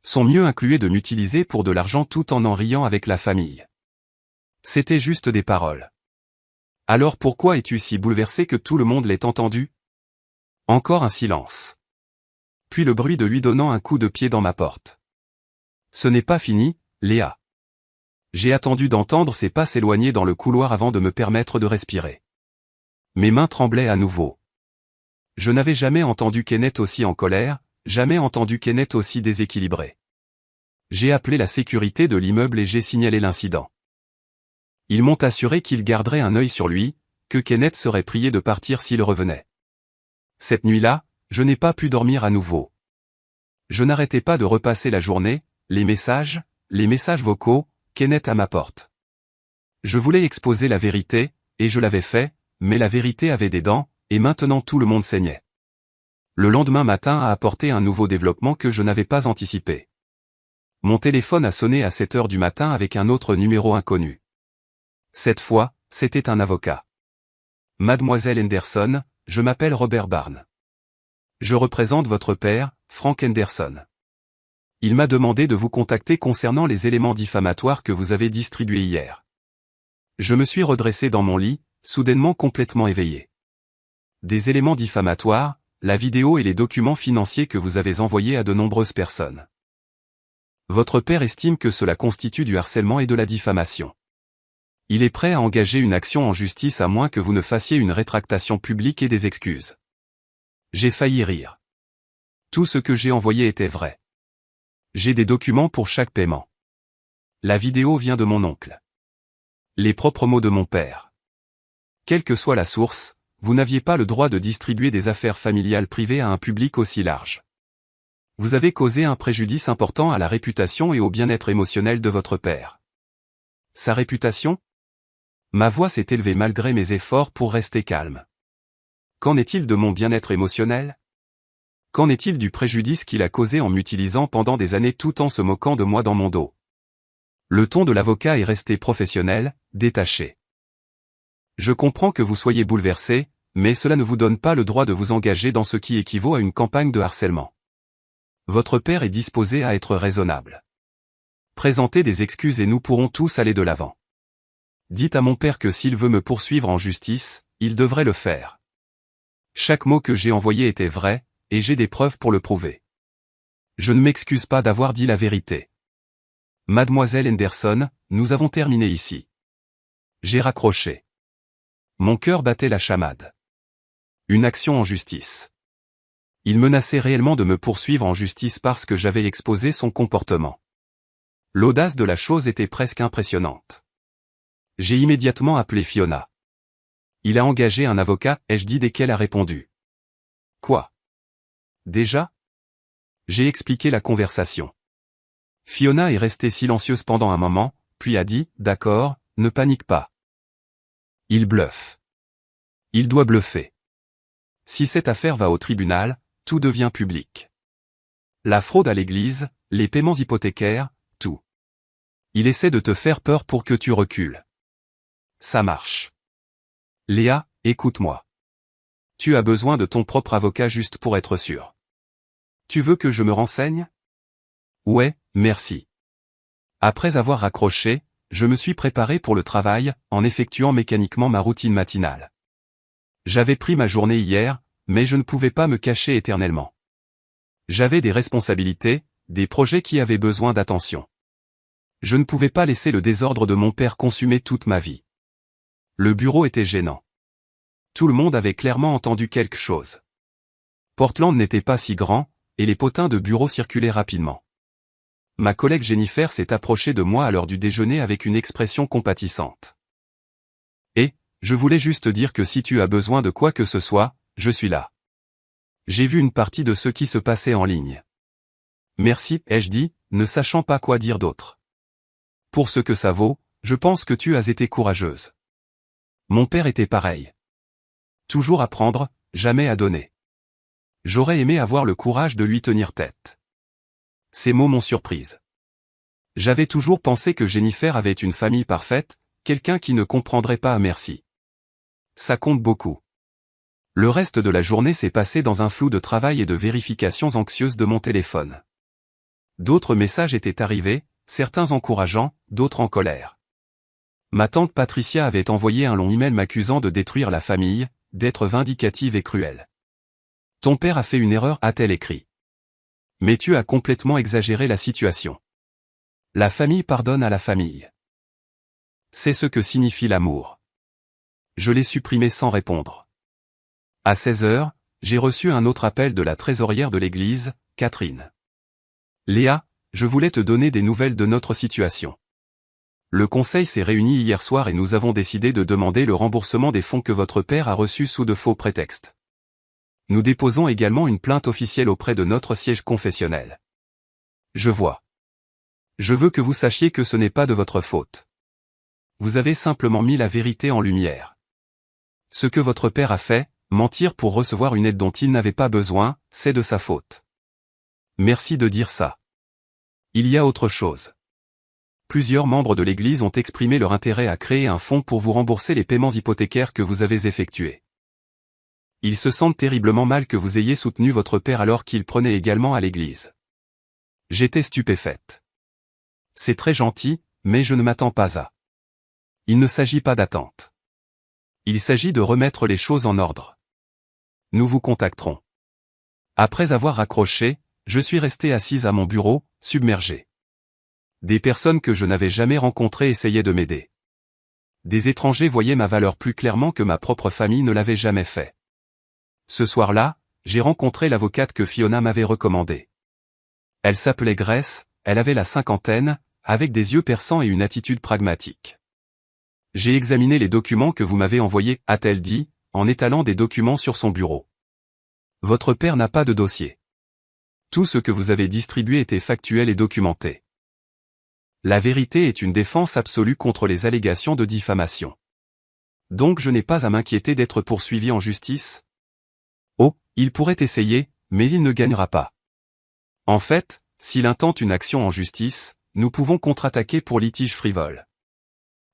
Son mieux incluait de m'utiliser pour de l'argent tout en riant avec la famille. C'était juste des paroles. Alors pourquoi es-tu si bouleversé que tout le monde l'ait entendu? Encore un silence. Puis le bruit de lui donnant un coup de pied dans ma porte. Ce n'est pas fini, Léa. J'ai attendu d'entendre ses pas s'éloigner dans le couloir avant de me permettre de respirer. Mes mains tremblaient à nouveau. Je n'avais jamais entendu Kenneth aussi en colère, jamais entendu Kenneth aussi déséquilibré. J'ai appelé la sécurité de l'immeuble et j'ai signalé l'incident. Ils m'ont assuré qu'ils garderaient un œil sur lui, que Kenneth serait prié de partir s'il revenait. Cette nuit-là, je n'ai pas pu dormir à nouveau. Je n'arrêtais pas de repasser la journée, les messages vocaux, Kenneth à ma porte. Je voulais exposer la vérité, et je l'avais fait, mais la vérité avait des dents, et maintenant tout le monde saignait. Le lendemain matin a apporté un nouveau développement que je n'avais pas anticipé. Mon téléphone a sonné à 7 heures du matin avec un autre numéro inconnu. Cette fois, c'était un avocat. Mademoiselle Henderson, je m'appelle Robert Barnes. Je représente votre père, Frank Henderson. Il m'a demandé de vous contacter concernant les éléments diffamatoires que vous avez distribués hier. Je me suis redressé dans mon lit, soudainement complètement éveillé. Des éléments diffamatoires, la vidéo et les documents financiers que vous avez envoyés à de nombreuses personnes. Votre père estime que cela constitue du harcèlement et de la diffamation. Il est prêt à engager une action en justice à moins que vous ne fassiez une rétractation publique et des excuses. J'ai failli rire. Tout ce que j'ai envoyé était vrai. J'ai des documents pour chaque paiement. La vidéo vient de mon oncle. Les propres mots de mon père. Quelle que soit la source, vous n'aviez pas le droit de distribuer des affaires familiales privées à un public aussi large. Vous avez causé un préjudice important à la réputation et au bien-être émotionnel de votre père. Sa réputation? Ma voix s'est élevée malgré mes efforts pour rester calme. Qu'en est-il de mon bien-être émotionnel? Qu'en est-il du préjudice qu'il a causé en m'utilisant pendant des années tout en se moquant de moi dans mon dos? Le ton de l'avocat est resté professionnel, détaché. Je comprends que vous soyez bouleversé, mais cela ne vous donne pas le droit de vous engager dans ce qui équivaut à une campagne de harcèlement. Votre père est disposé à être raisonnable. Présentez des excuses et nous pourrons tous aller de l'avant. Dites à mon père que s'il veut me poursuivre en justice, il devrait le faire. Chaque mot que j'ai envoyé était vrai, et j'ai des preuves pour le prouver. Je ne m'excuse pas d'avoir dit la vérité. Mademoiselle Henderson, nous avons terminé ici. J'ai raccroché. Mon cœur battait la chamade. Une action en justice. Il menaçait réellement de me poursuivre en justice parce que j'avais exposé son comportement. L'audace de la chose était presque impressionnante. J'ai immédiatement appelé Fiona. Il a engagé un avocat, ai-je dit dès qu'elle a répondu. Quoi? Déjà? J'ai expliqué la conversation. Fiona est restée silencieuse pendant un moment, puis a dit, d'accord, ne panique pas. Il bluffe. Il doit bluffer. Si cette affaire va au tribunal, tout devient public. La fraude à l'église, les paiements hypothécaires, tout. Il essaie de te faire peur pour que tu recules. Ça marche. Léa, écoute-moi. Tu as besoin de ton propre avocat juste pour être sûr. Tu veux que je me renseigne? Ouais, merci. Après avoir raccroché, je me suis préparé pour le travail, en effectuant mécaniquement ma routine matinale. J'avais pris ma journée hier, mais je ne pouvais pas me cacher éternellement. J'avais des responsabilités, des projets qui avaient besoin d'attention. Je ne pouvais pas laisser le désordre de mon père consumer toute ma vie. Le bureau était gênant. Tout le monde avait clairement entendu quelque chose. Portland n'était pas si grand, et les potins de bureau circulaient rapidement. Ma collègue Jennifer s'est approchée de moi à l'heure du déjeuner avec une expression compatissante. Et, je voulais juste dire que si tu as besoin de quoi que ce soit, je suis là. J'ai vu une partie de ce qui se passait en ligne. Merci, ai-je dit, ne sachant pas quoi dire d'autre. Pour ce que ça vaut, je pense que tu as été courageuse. Mon père était pareil. Toujours à prendre, jamais à donner. J'aurais aimé avoir le courage de lui tenir tête. Ces mots m'ont surprise. J'avais toujours pensé que Jennifer avait une famille parfaite, quelqu'un qui ne comprendrait pas à merci. Ça compte beaucoup. Le reste de la journée s'est passé dans un flou de travail et de vérifications anxieuses de mon téléphone. D'autres messages étaient arrivés, certains encourageants, d'autres en colère. Ma tante Patricia avait envoyé un long email m'accusant de détruire la famille, d'être vindicative et cruelle. Ton père a fait une erreur, a-t-elle écrit. Mais tu as complètement exagéré la situation. La famille pardonne à la famille. C'est ce que signifie l'amour. Je l'ai supprimé sans répondre. À 16 heures, j'ai reçu un autre appel de la trésorière de l'église, Catherine. Léa, je voulais te donner des nouvelles de notre situation. Le conseil s'est réuni hier soir et nous avons décidé de demander le remboursement des fonds que votre père a reçus sous de faux prétextes. Nous déposons également une plainte officielle auprès de notre siège confessionnel. Je vois. Je veux que vous sachiez que ce n'est pas de votre faute. Vous avez simplement mis la vérité en lumière. Ce que votre père a fait, mentir pour recevoir une aide dont il n'avait pas besoin, c'est de sa faute. Merci de dire ça. Il y a autre chose. Plusieurs membres de l'Église ont exprimé leur intérêt à créer un fonds pour vous rembourser les paiements hypothécaires que vous avez effectués. Ils se sentent terriblement mal que vous ayez soutenu votre père alors qu'il prenait également à l'Église. J'étais stupéfaite. C'est très gentil, mais je ne m'attends pas à. Il ne s'agit pas d'attente. Il s'agit de remettre les choses en ordre. Nous vous contacterons. Après avoir raccroché, je suis resté assise à mon bureau, submergée. Des personnes que je n'avais jamais rencontrées essayaient de m'aider. Des étrangers voyaient ma valeur plus clairement que ma propre famille ne l'avait jamais fait. Ce soir-là, j'ai rencontré l'avocate que Fiona m'avait recommandée. Elle s'appelait Grace, elle avait la cinquantaine, avec des yeux perçants et une attitude pragmatique. J'ai examiné les documents que vous m'avez envoyés, a-t-elle dit, en étalant des documents sur son bureau. Votre père n'a pas de dossier. Tout ce que vous avez distribué était factuel et documenté. La vérité est une défense absolue contre les allégations de diffamation. Donc je n'ai pas à m'inquiéter d'être poursuivi en justice? Oh, il pourrait essayer, mais il ne gagnera pas. En fait, s'il intente une action en justice, nous pouvons contre-attaquer pour litige frivole.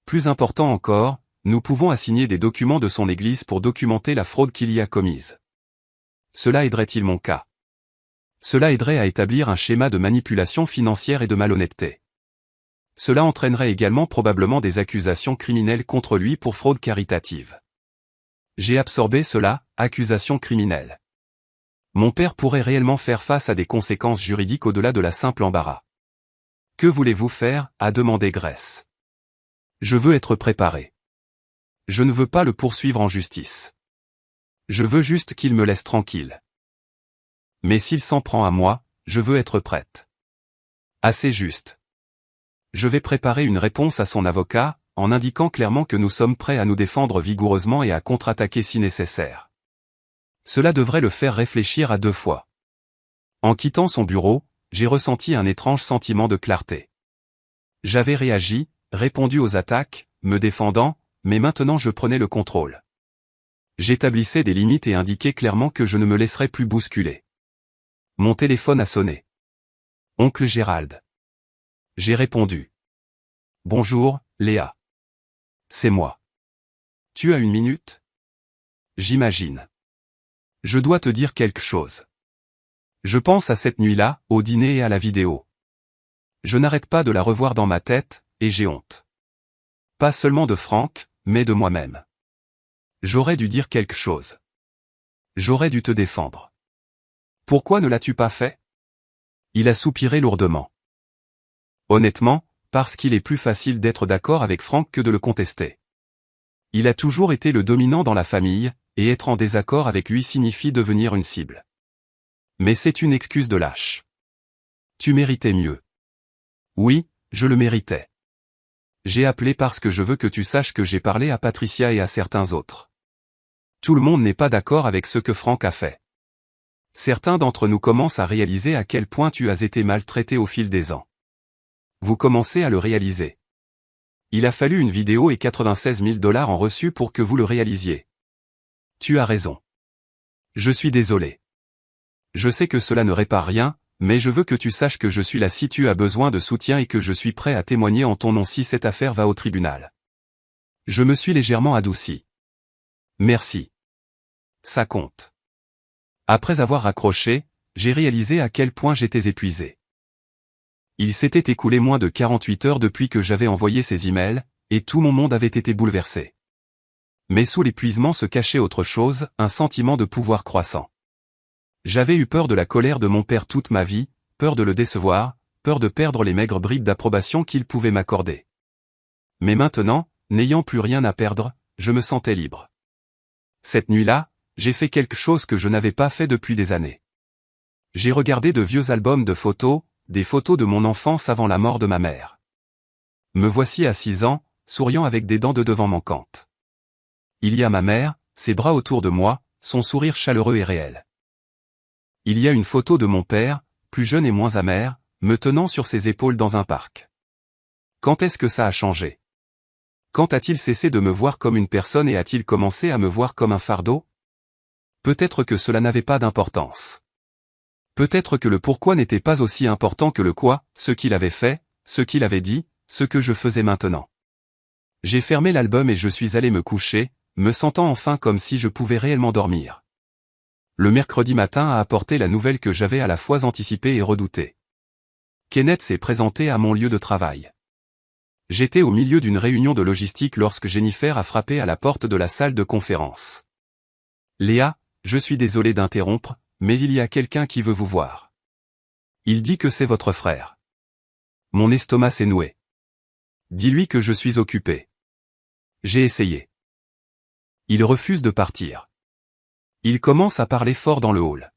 Plus important encore, nous pouvons assigner des documents de son église pour documenter la fraude qu'il y a commise. Cela aiderait-il mon cas? Cela aiderait à établir un schéma de manipulation financière et de malhonnêteté. Cela entraînerait également probablement des accusations criminelles contre lui pour fraude caritative. J'ai absorbé cela, accusation criminelle. Mon père pourrait réellement faire face à des conséquences juridiques au-delà de la simple embarras. Que voulez-vous faire, a demandé Grace. Je veux être préparé. Je ne veux pas le poursuivre en justice. Je veux juste qu'il me laisse tranquille. Mais s'il s'en prend à moi, je veux être prête. Assez juste. Je vais préparer une réponse à son avocat, en indiquant clairement que nous sommes prêts à nous défendre vigoureusement et à contre-attaquer si nécessaire. Cela devrait le faire réfléchir à deux fois. En quittant son bureau, j'ai ressenti un étrange sentiment de clarté. J'avais réagi, répondu aux attaques, me défendant, mais maintenant je prenais le contrôle. J'établissais des limites et indiquais clairement que je ne me laisserais plus bousculer. Mon téléphone a sonné. Oncle Gérald. J'ai répondu. Bonjour, Léa. C'est moi. Tu as une minute? J'imagine. Je dois te dire quelque chose. Je pense à cette nuit-là, au dîner et à la vidéo. Je n'arrête pas de la revoir dans ma tête, et j'ai honte. Pas seulement de Franck, mais de moi-même. J'aurais dû dire quelque chose. J'aurais dû te défendre. Pourquoi ne l'as-tu pas fait? Il a soupiré lourdement. Honnêtement, parce qu'il est plus facile d'être d'accord avec Franck que de le contester. Il a toujours été le dominant dans la famille, et être en désaccord avec lui signifie devenir une cible. Mais c'est une excuse de lâche. Tu méritais mieux. Oui, je le méritais. J'ai appelé parce que je veux que tu saches que j'ai parlé à Patricia et à certains autres. Tout le monde n'est pas d'accord avec ce que Franck a fait. Certains d'entre nous commencent à réaliser à quel point tu as été maltraité au fil des ans. Vous commencez à le réaliser. Il a fallu une vidéo et 96 000 $ en reçu pour que vous le réalisiez. Tu as raison. Je suis désolé. Je sais que cela ne répare rien, mais je veux que tu saches que je suis là si tu as besoin de soutien et que je suis prêt à témoigner en ton nom si cette affaire va au tribunal. Je me suis légèrement adouci. Merci. Ça compte. Après avoir raccroché, j'ai réalisé à quel point j'étais épuisé. Il s'était écoulé moins de 48 heures depuis que j'avais envoyé ces emails, et tout mon monde avait été bouleversé. Mais sous l'épuisement se cachait autre chose, un sentiment de pouvoir croissant. J'avais eu peur de la colère de mon père toute ma vie, peur de le décevoir, peur de perdre les maigres bribes d'approbation qu'il pouvait m'accorder. Mais maintenant, n'ayant plus rien à perdre, je me sentais libre. Cette nuit-là, j'ai fait quelque chose que je n'avais pas fait depuis des années. J'ai regardé de vieux albums de photos, des photos de mon enfance avant la mort de ma mère. Me voici à 6 ans, souriant avec des dents de devant manquantes. Il y a ma mère, ses bras autour de moi, son sourire chaleureux et réel. Il y a une photo de mon père, plus jeune et moins amer, me tenant sur ses épaules dans un parc. Quand est-ce que ça a changé? Quand a-t-il cessé de me voir comme une personne et a-t-il commencé à me voir comme un fardeau? Peut-être que cela n'avait pas d'importance. Peut-être que le pourquoi n'était pas aussi important que le quoi, ce qu'il avait fait, ce qu'il avait dit, ce que je faisais maintenant. J'ai fermé l'album et je suis allé me coucher, me sentant enfin comme si je pouvais réellement dormir. Le mercredi matin a apporté la nouvelle que j'avais à la fois anticipée et redoutée. Kenneth s'est présenté à mon lieu de travail. J'étais au milieu d'une réunion de logistique lorsque Jennifer a frappé à la porte de la salle de conférence. « Léa, je suis désolé d'interrompre, mais il y a quelqu'un qui veut vous voir. Il dit que c'est votre frère. » Mon estomac s'est noué. « Dis-lui que je suis occupé. » J'ai essayé. Il refuse de partir. Il commence à parler fort dans le hall.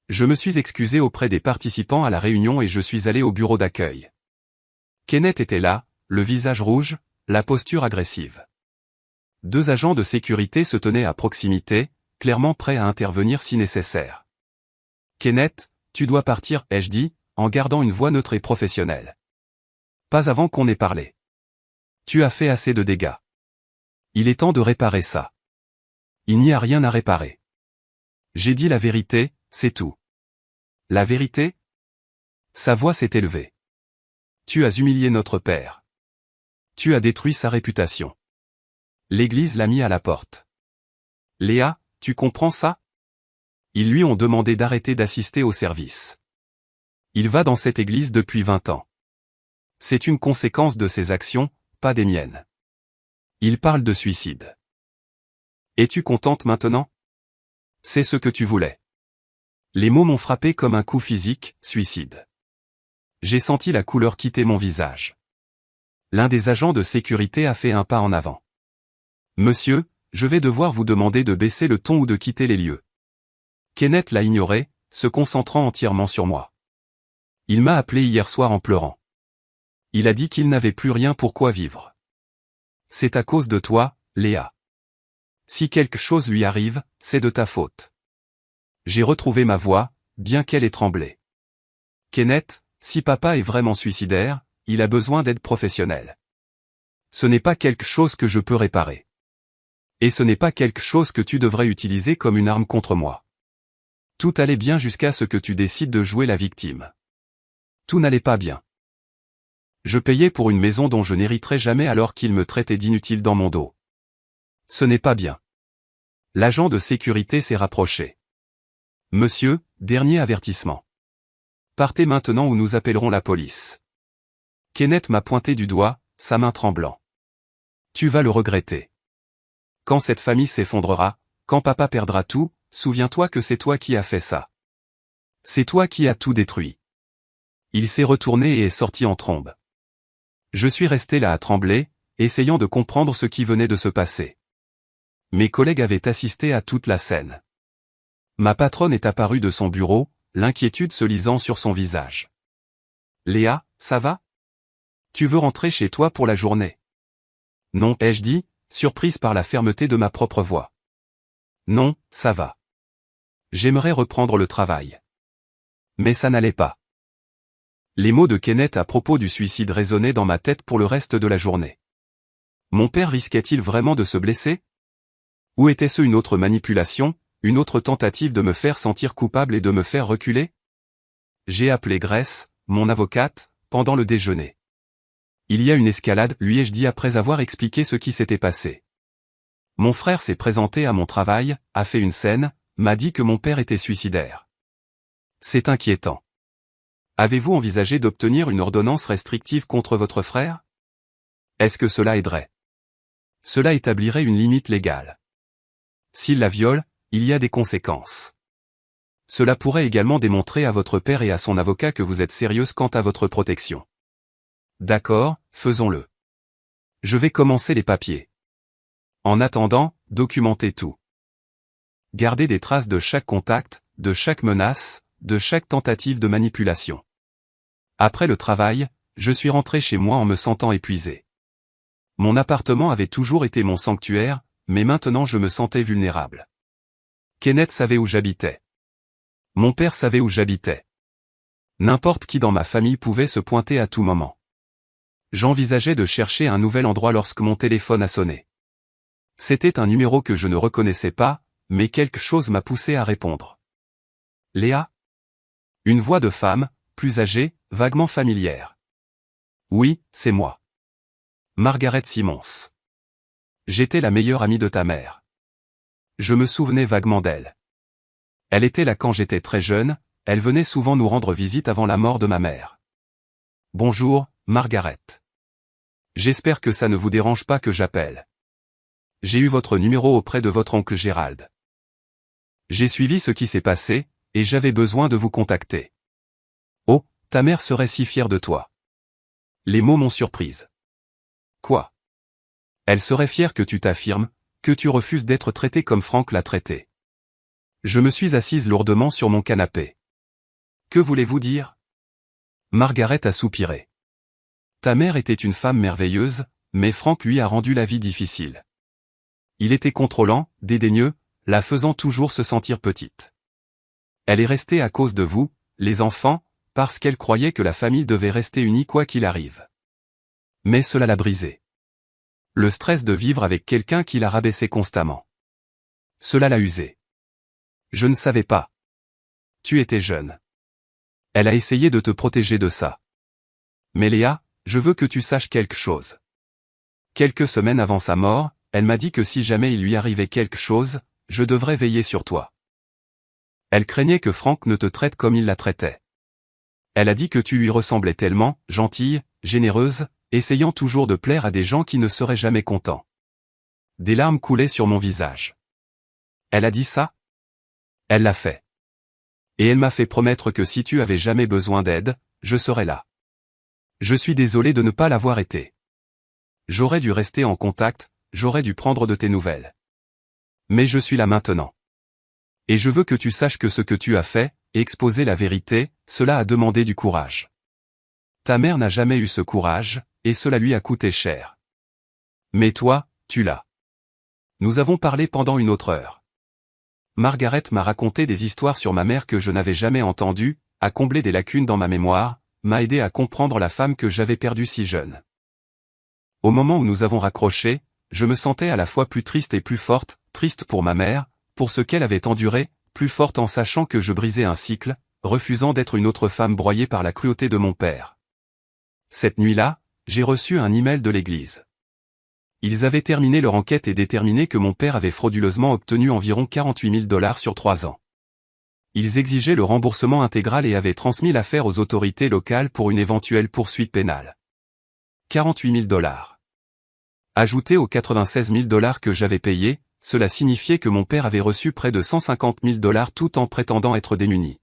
Je me suis excusé auprès des participants à la réunion et je suis allé au bureau d'accueil. Kenneth était là, le visage rouge, la posture agressive. 2 agents de sécurité se tenaient à proximité, clairement prêts à intervenir si nécessaire. « Kenneth, tu dois partir » ai-je dit, en gardant une voix neutre et professionnelle. « Pas avant qu'on ait parlé. Tu as fait assez de dégâts. Il est temps de réparer ça. » Il n'y a rien à réparer. J'ai dit la vérité, c'est tout. La vérité? Sa voix s'est élevée. Tu as humilié notre père. Tu as détruit sa réputation. L'Église l'a mis à la porte. Léa, tu comprends ça? Ils lui ont demandé d'arrêter d'assister au service. Il va dans cette église depuis 20 ans. C'est une conséquence de ses actions, pas des miennes. Il parle de suicide. Es-tu contente maintenant? C'est ce que tu voulais. Les mots m'ont frappé comme un coup physique, suicide. J'ai senti la couleur quitter mon visage. L'un des agents de sécurité a fait un pas en avant. Monsieur, je vais devoir vous demander de baisser le ton ou de quitter les lieux. Kenneth l'a ignoré, se concentrant entièrement sur moi. Il m'a appelé hier soir en pleurant. Il a dit qu'il n'avait plus rien pour quoi vivre. C'est à cause de toi, Léa. Si quelque chose lui arrive, c'est de ta faute. J'ai retrouvé ma voix, bien qu'elle ait tremblé. Kenneth, si papa est vraiment suicidaire, il a besoin d'aide professionnelle. Ce n'est pas quelque chose que je peux réparer. Et ce n'est pas quelque chose que tu devrais utiliser comme une arme contre moi. Tout allait bien jusqu'à ce que tu décides de jouer la victime. Tout n'allait pas bien. Je payais pour une maison dont je n'hériterais jamais alors qu'il me traitait d'inutile dans mon dos. Ce n'est pas bien. L'agent de sécurité s'est rapproché. Monsieur, dernier avertissement. Partez maintenant ou nous appellerons la police. Kenneth m'a pointé du doigt, sa main tremblant. Tu vas le regretter. Quand cette famille s'effondrera, quand papa perdra tout, souviens-toi que c'est toi qui as fait ça. C'est toi qui as tout détruit. Il s'est retourné et est sorti en trombe. Je suis resté là à trembler, essayant de comprendre ce qui venait de se passer. Mes collègues avaient assisté à toute la scène. Ma patronne est apparue de son bureau, l'inquiétude se lisant sur son visage. Léa, ça va? Tu veux rentrer chez toi pour la journée? Non, ai-je dit, surprise par la fermeté de ma propre voix. Non, ça va. J'aimerais reprendre le travail. Mais ça n'allait pas. Les mots de Kenneth à propos du suicide résonnaient dans ma tête pour le reste de la journée. Mon père risquait-il vraiment de se blesser? Ou était-ce une autre manipulation, une autre tentative de me faire sentir coupable et de me faire reculer? J'ai appelé Grace, mon avocate, pendant le déjeuner. Il y a une escalade, lui ai-je dit après avoir expliqué ce qui s'était passé. Mon frère s'est présenté à mon travail, a fait une scène, m'a dit que mon père était suicidaire. C'est inquiétant. Avez-vous envisagé d'obtenir une ordonnance restrictive contre votre frère? Est-ce que cela aiderait? Cela établirait une limite légale. S'il la viole, il y a des conséquences. Cela pourrait également démontrer à votre père et à son avocat que vous êtes sérieuse quant à votre protection. D'accord, faisons-le. Je vais commencer les papiers. En attendant, documentez tout. Gardez des traces de chaque contact, de chaque menace, de chaque tentative de manipulation. Après le travail, je suis rentré chez moi en me sentant épuisé. Mon appartement avait toujours été mon sanctuaire, mais maintenant je me sentais vulnérable. Kenneth savait où j'habitais. Mon père savait où j'habitais. N'importe qui dans ma famille pouvait se pointer à tout moment. J'envisageais de chercher un nouvel endroit lorsque mon téléphone a sonné. C'était un numéro que je ne reconnaissais pas, mais quelque chose m'a poussé à répondre. Léa? Une voix de femme, plus âgée, vaguement familière. Oui, c'est moi. Margaret Simons. J'étais la meilleure amie de ta mère. Je me souvenais vaguement d'elle. Elle était là quand j'étais très jeune, elle venait souvent nous rendre visite avant la mort de ma mère. Bonjour, Margaret. J'espère que ça ne vous dérange pas que j'appelle. J'ai eu votre numéro auprès de votre oncle Gérald. J'ai suivi ce qui s'est passé, et j'avais besoin de vous contacter. Oh, ta mère serait si fière de toi. Les mots m'ont surprise. Quoi? Elle serait fière que tu t'affirmes, que tu refuses d'être traité comme Frank l'a traité. Je me suis assise lourdement sur mon canapé. Que voulez-vous dire? Margaret a soupiré. Ta mère était une femme merveilleuse, mais Frank lui a rendu la vie difficile. Il était contrôlant, dédaigneux, la faisant toujours se sentir petite. Elle est restée à cause de vous, les enfants, parce qu'elle croyait que la famille devait rester unie quoi qu'il arrive. Mais cela l'a brisée. Le stress de vivre avec quelqu'un qui la rabaissait constamment. Cela l'a usée. Je ne savais pas. Tu étais jeune. Elle a essayé de te protéger de ça. Mais Léa, je veux que tu saches quelque chose. Quelques semaines avant sa mort, elle m'a dit que si jamais il lui arrivait quelque chose, je devrais veiller sur toi. Elle craignait que Frank ne te traite comme il la traitait. Elle a dit que tu lui ressemblais tellement, gentille, généreuse, essayant toujours de plaire à des gens qui ne seraient jamais contents. Des larmes coulaient sur mon visage. Elle a dit ça? Elle l'a fait. Et elle m'a fait promettre que si tu avais jamais besoin d'aide, je serais là. Je suis désolé de ne pas l'avoir été. J'aurais dû rester en contact, j'aurais dû prendre de tes nouvelles. Mais je suis là maintenant. Et je veux que tu saches que ce que tu as fait, exposer la vérité, cela a demandé du courage. Ta mère n'a jamais eu ce courage, et cela lui a coûté cher. Mais toi, tu l'as. Nous avons parlé pendant une autre heure. Margaret m'a raconté des histoires sur ma mère que je n'avais jamais entendues, a comblé des lacunes dans ma mémoire, m'a aidé à comprendre la femme que j'avais perdue si jeune. Au moment où nous avons raccroché, je me sentais à la fois plus triste et plus forte, triste pour ma mère, pour ce qu'elle avait enduré, plus forte en sachant que je brisais un cycle, refusant d'être une autre femme broyée par la cruauté de mon père. Cette nuit-là, j'ai reçu un email de l'église. Ils avaient terminé leur enquête et déterminé que mon père avait frauduleusement obtenu environ 48 000 $ sur 3 ans. Ils exigeaient le remboursement intégral et avaient transmis l'affaire aux autorités locales pour une éventuelle poursuite pénale. 48 000 $. Ajouté aux 96 000 $ que j'avais payés, cela signifiait que mon père avait reçu près de 150 000 $ tout en prétendant être démuni.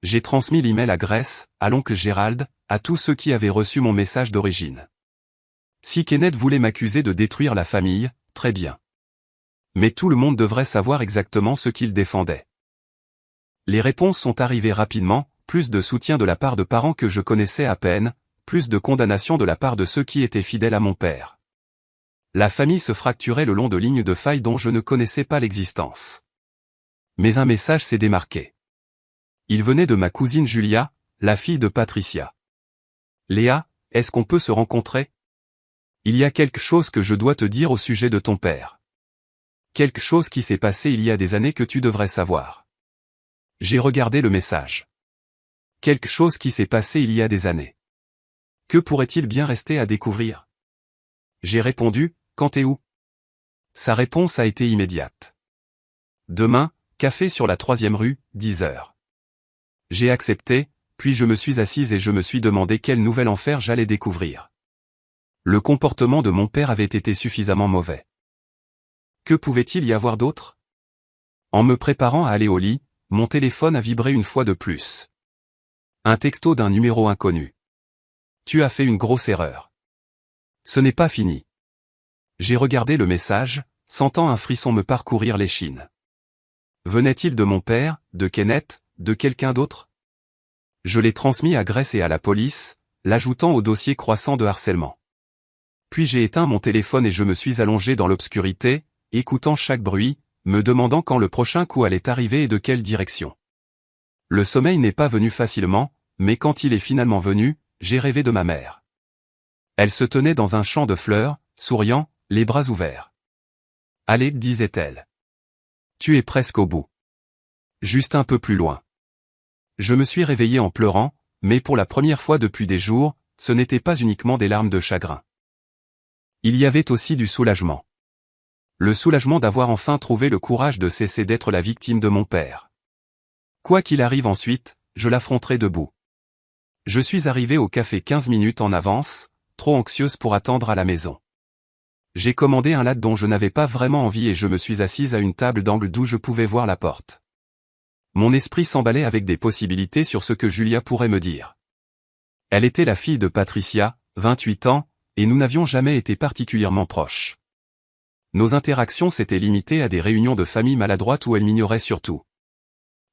J'ai transmis l'email à Grace, à l'oncle Gérald, à tous ceux qui avaient reçu mon message d'origine. Si Kenneth voulait m'accuser de détruire la famille, très bien. Mais tout le monde devrait savoir exactement ce qu'il défendait. Les réponses sont arrivées rapidement, plus de soutien de la part de parents que je connaissais à peine, plus de condamnations de la part de ceux qui étaient fidèles à mon père. La famille se fracturait le long de lignes de faille dont je ne connaissais pas l'existence. Mais un message s'est démarqué. Il venait de ma cousine Julia, la fille de Patricia. Léa, est-ce qu'on peut se rencontrer? Il y a quelque chose que je dois te dire au sujet de ton père. Quelque chose qui s'est passé il y a des années que tu devrais savoir. J'ai regardé le message. Quelque chose qui s'est passé il y a des années. Que pourrait-il bien rester à découvrir? J'ai répondu, quand et où? Sa réponse a été immédiate. Demain, café sur la 3e rue, 10 h. J'ai accepté, puis je me suis assise et je me suis demandé quel nouvel enfer j'allais découvrir. Le comportement de mon père avait été suffisamment mauvais. Que pouvait-il y avoir d'autre? En me préparant à aller au lit, mon téléphone a vibré une fois de plus. Un texto d'un numéro inconnu. Tu as fait une grosse erreur. Ce n'est pas fini. J'ai regardé le message, sentant un frisson me parcourir l'échine. Venait-il de mon père, de Kenneth, de quelqu'un d'autre? Je l'ai transmis à Grace et à la police, l'ajoutant au dossier croissant de harcèlement. Puis j'ai éteint mon téléphone et je me suis allongé dans l'obscurité, écoutant chaque bruit, me demandant quand le prochain coup allait arriver et de quelle direction. Le sommeil n'est pas venu facilement, mais quand il est finalement venu, j'ai rêvé de ma mère. Elle se tenait dans un champ de fleurs, souriant, les bras ouverts. « Allez, disait-elle. Tu es presque au bout. Juste un peu plus loin. » Je me suis réveillé en pleurant, mais pour la première fois depuis des jours, ce n'était pas uniquement des larmes de chagrin. Il y avait aussi du soulagement. Le soulagement d'avoir enfin trouvé le courage de cesser d'être la victime de mon père. Quoi qu'il arrive ensuite, je l'affronterai debout. Je suis arrivé au café 15 minutes en avance, trop anxieuse pour attendre à la maison. J'ai commandé un latte dont je n'avais pas vraiment envie et je me suis assise à une table d'angle d'où je pouvais voir la porte. Mon esprit s'emballait avec des possibilités sur ce que Julia pourrait me dire. Elle était la fille de Patricia, 28 ans, et nous n'avions jamais été particulièrement proches. Nos interactions s'étaient limitées à des réunions de famille maladroites où elle m'ignorait surtout.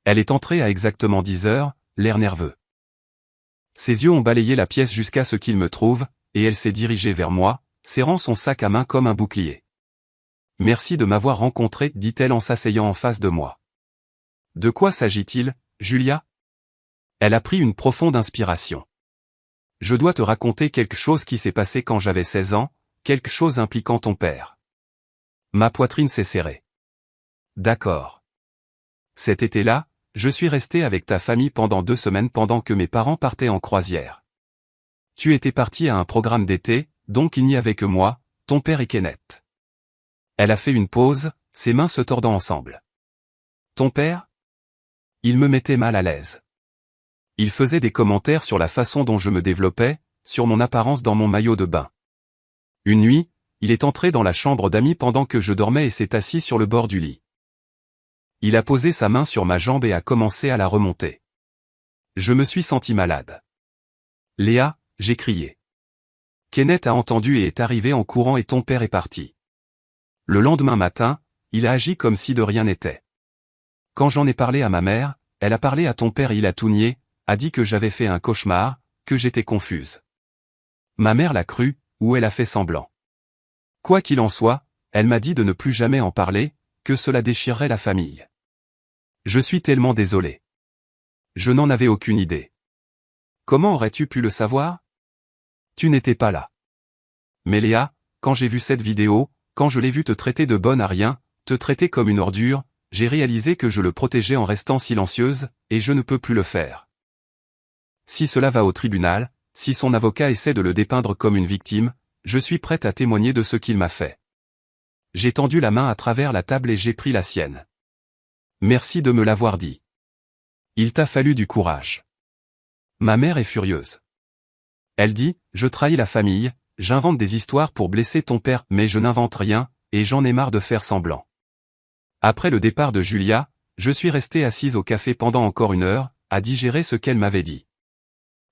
Elle est entrée à exactement 10 heures, l'air nerveux. Ses yeux ont balayé la pièce jusqu'à ce qu'il me trouve, et elle s'est dirigée vers moi, serrant son sac à main comme un bouclier. « Merci de m'avoir rencontré, dit-elle en s'asseyant en face de moi. De quoi s'agit-il, Julia? Elle a pris une profonde inspiration. Je dois te raconter quelque chose qui s'est passé quand j'avais 16 ans, quelque chose impliquant ton père. Ma poitrine s'est serrée. D'accord. Cet été-là, je suis resté avec ta famille pendant 2 semaines pendant que mes parents partaient en croisière. Tu étais parti à un programme d'été, donc il n'y avait que moi, ton père et Kenneth. Elle a fait une pause, ses mains se tordant ensemble. Ton père? Il me mettait mal à l'aise. Il faisait des commentaires sur la façon dont je me développais, sur mon apparence dans mon maillot de bain. Une nuit, il est entré dans la chambre d'amis pendant que je dormais et s'est assis sur le bord du lit. Il a posé sa main sur ma jambe et a commencé à la remonter. Je me suis senti malade. Léa, j'ai crié. Kenneth a entendu et est arrivé en courant et ton père est parti. Le lendemain matin, il a agi comme si de rien n'était. Quand j'en ai parlé à ma mère, elle a parlé à ton père et il a tout nié, a dit que j'avais fait un cauchemar, que j'étais confuse. Ma mère l'a cru, ou elle a fait semblant. Quoi qu'il en soit, elle m'a dit de ne plus jamais en parler, que cela déchirerait la famille. Je suis tellement désolé. Je n'en avais aucune idée. Comment aurais-tu pu le savoir? Tu n'étais pas là. Mais Léa, quand j'ai vu cette vidéo, quand je l'ai vu te traiter de bonne à rien, te traiter comme une ordure, j'ai réalisé que je le protégeais en restant silencieuse, et je ne peux plus le faire. Si cela va au tribunal, si son avocat essaie de le dépeindre comme une victime, je suis prête à témoigner de ce qu'il m'a fait. J'ai tendu la main à travers la table et j'ai pris la sienne. Merci de me l'avoir dit. Il t'a fallu du courage. Ma mère est furieuse. Elle dit, je trahis la famille, j'invente des histoires pour blesser ton père, mais je n'invente rien, et j'en ai marre de faire semblant. Après le départ de Julia, je suis restée assise au café pendant encore 1 heure, à digérer ce qu'elle m'avait dit.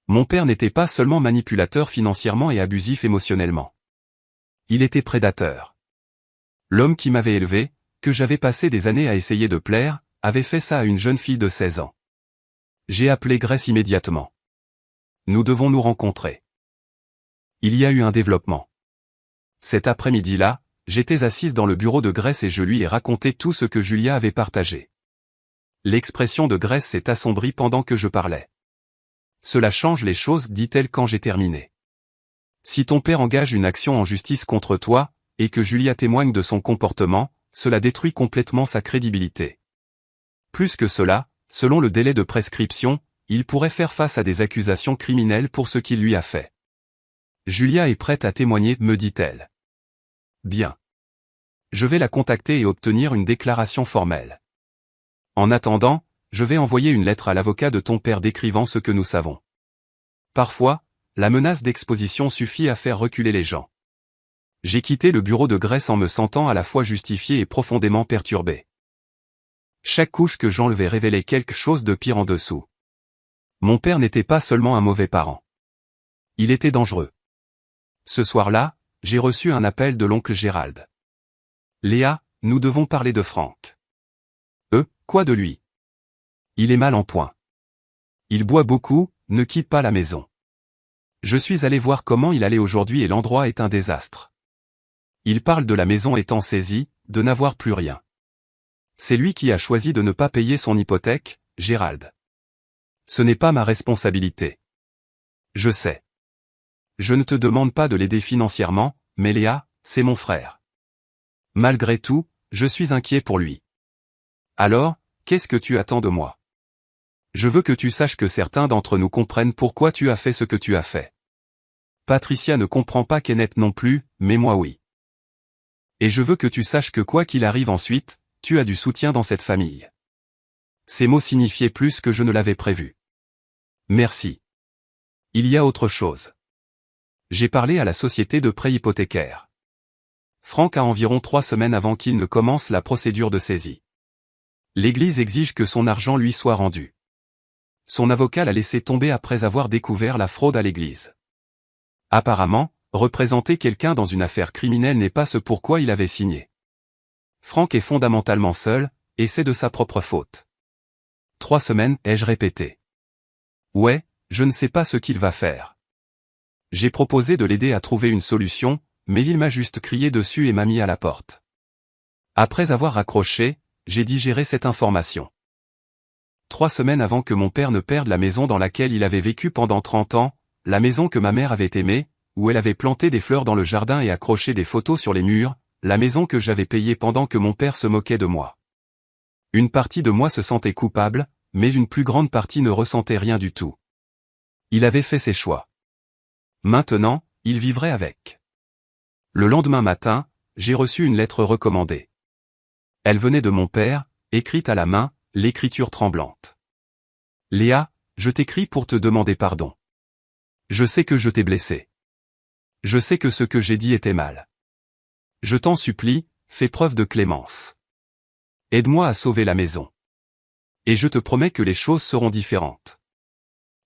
Mon père n'était pas seulement manipulateur financièrement et abusif émotionnellement. Il était prédateur. L'homme qui m'avait élevé, que j'avais passé des années à essayer de plaire, avait fait ça à une jeune fille de 16 ans. J'ai appelé Grace immédiatement. Nous devons nous rencontrer. Il y a eu un développement. Cet après-midi-là, j'étais assise dans le bureau de Grace et je lui ai raconté tout ce que Julia avait partagé. L'expression de Grace s'est assombrie pendant que je parlais. Cela change les choses, dit-elle quand j'ai terminé. Si ton père engage une action en justice contre toi, et que Julia témoigne de son comportement, cela détruit complètement sa crédibilité. Plus que cela, selon le délai de prescription, il pourrait faire face à des accusations criminelles pour ce qu'il lui a fait. Julia est prête à témoigner, me dit-elle. Bien. Je vais la contacter et obtenir une déclaration formelle. En attendant, je vais envoyer une lettre à l'avocat de ton père décrivant ce que nous savons. Parfois, la menace d'exposition suffit à faire reculer les gens. J'ai quitté le bureau de Grèce en me sentant à la fois justifié et profondément perturbé. Chaque couche que j'enlevais révélait quelque chose de pire en dessous. Mon père n'était pas seulement un mauvais parent. Il était dangereux. Ce soir-là, j'ai reçu un appel de l'oncle Gérald. Léa, nous devons parler de Franck. Quoi de lui? Il est mal en point. Il boit beaucoup, ne quitte pas la maison. Je suis allé voir comment il allait aujourd'hui et l'endroit est un désastre. Il parle de la maison étant saisie, de n'avoir plus rien. C'est lui qui a choisi de ne pas payer son hypothèque, Gérald. Ce n'est pas ma responsabilité. Je sais. Je ne te demande pas de l'aider financièrement, mais Léa, c'est mon frère. Malgré tout, je suis inquiet pour lui. Alors, qu'est-ce que tu attends de moi? Je veux que tu saches que certains d'entre nous comprennent pourquoi tu as fait ce que tu as fait. Patricia ne comprend pas Kenneth non plus, mais moi oui. Et je veux que tu saches que quoi qu'il arrive ensuite, tu as du soutien dans cette famille. Ces mots signifiaient plus que je ne l'avais prévu. Merci. Il y a autre chose. J'ai parlé à la société de prêt hypothécaire. Franck a environ 3 semaines avant qu'il ne commence la procédure de saisie. L'Église exige que son argent lui soit rendu. Son avocat l'a laissé tomber après avoir découvert la fraude à l'Église. Apparemment, représenter quelqu'un dans une affaire criminelle n'est pas ce pourquoi il avait signé. Franck est fondamentalement seul, et c'est de sa propre faute. 3 semaines, ai-je répété. Ouais, je ne sais pas ce qu'il va faire. J'ai proposé de l'aider à trouver une solution, mais il m'a juste crié dessus et m'a mis à la porte. Après avoir raccroché, j'ai digéré cette information. 3 semaines avant que mon père ne perde la maison dans laquelle il avait vécu pendant 30 ans, la maison que ma mère avait aimée, où elle avait planté des fleurs dans le jardin et accroché des photos sur les murs, la maison que j'avais payée pendant que mon père se moquait de moi. Une partie de moi se sentait coupable, mais une plus grande partie ne ressentait rien du tout. Il avait fait ses choix. Maintenant, il vivrait avec. Le lendemain matin, j'ai reçu une lettre recommandée. Elle venait de mon père, écrite à la main, l'écriture tremblante. Léa, je t'écris pour te demander pardon. Je sais que je t'ai blessé. Je sais que ce que j'ai dit était mal. Je t'en supplie, fais preuve de clémence. Aide-moi à sauver la maison. Et je te promets que les choses seront différentes.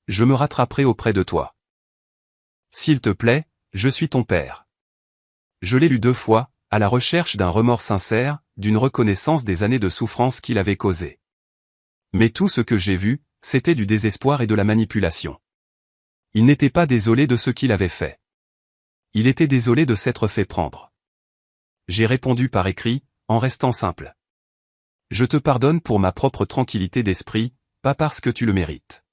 Je me rattraperai auprès de toi. S'il te plaît, je suis ton père. Je l'ai lu 2 fois, à la recherche d'un remords sincère, d'une reconnaissance des années de souffrance qu'il avait causées. Mais tout ce que j'ai vu, c'était du désespoir et de la manipulation. Il n'était pas désolé de ce qu'il avait fait. Il était désolé de s'être fait prendre. J'ai répondu par écrit, en restant simple. Je te pardonne pour ma propre tranquillité d'esprit, pas parce que tu le mérites.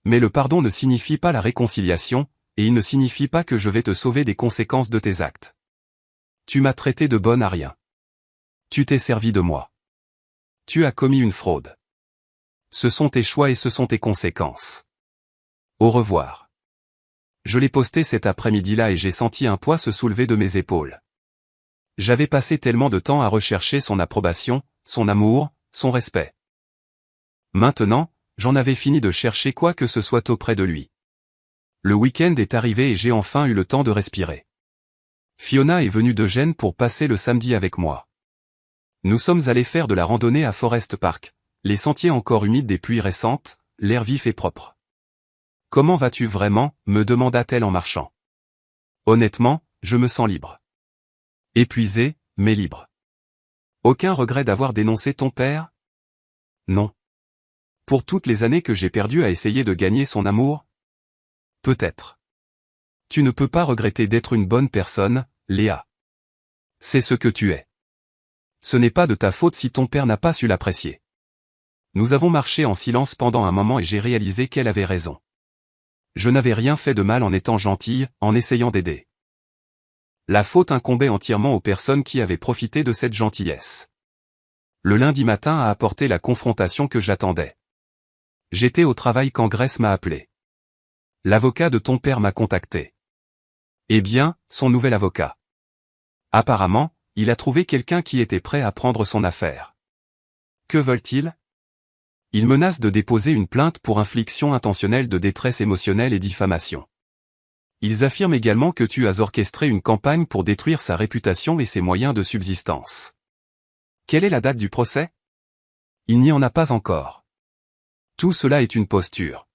Mais le pardon ne signifie pas la réconciliation, et il ne signifie pas que je vais te sauver des conséquences de tes actes. Tu m'as traité de bonne à rien. Tu t'es servi de moi. Tu as commis une fraude. Ce sont tes choix et ce sont tes conséquences. Au revoir. Je l'ai posté cet après-midi-là et j'ai senti un poids se soulever de mes épaules. J'avais passé tellement de temps à rechercher son approbation, son amour, son respect. Maintenant, j'en avais fini de chercher quoi que ce soit auprès de lui. Le week-end est arrivé et j'ai enfin eu le temps de respirer. Fiona est venue de Gênes pour passer le samedi avec moi. Nous sommes allés faire de la randonnée à Forest Park, les sentiers encore humides des pluies récentes, l'air vif et propre. Comment vas-tu vraiment, me demanda-t-elle en marchant. Honnêtement, je me sens libre. Épuisé, mais libre. Aucun regret d'avoir dénoncé ton père? Non. Pour toutes les années que j'ai perdues à essayer de gagner son amour? Peut-être. Tu ne peux pas regretter d'être une bonne personne, Léa. C'est ce que tu es. Ce n'est pas de ta faute si ton père n'a pas su l'apprécier. Nous avons marché en silence pendant un moment et j'ai réalisé qu'elle avait raison. Je n'avais rien fait de mal en étant gentille, en essayant d'aider. La faute incombait entièrement aux personnes qui avaient profité de cette gentillesse. Le lundi matin a apporté la confrontation que j'attendais. J'étais au travail quand Grace m'a appelé. L'avocat de ton père m'a contacté. Eh bien, son nouvel avocat. Apparemment, il a trouvé quelqu'un qui était prêt à prendre son affaire. Que veulent-ils? Ils menacent de déposer une plainte pour infliction intentionnelle de détresse émotionnelle et diffamation. Ils affirment également que tu as orchestré une campagne pour détruire sa réputation et ses moyens de subsistance. Quelle est la date du procès? Il n'y en a pas encore. Tout cela est une posture.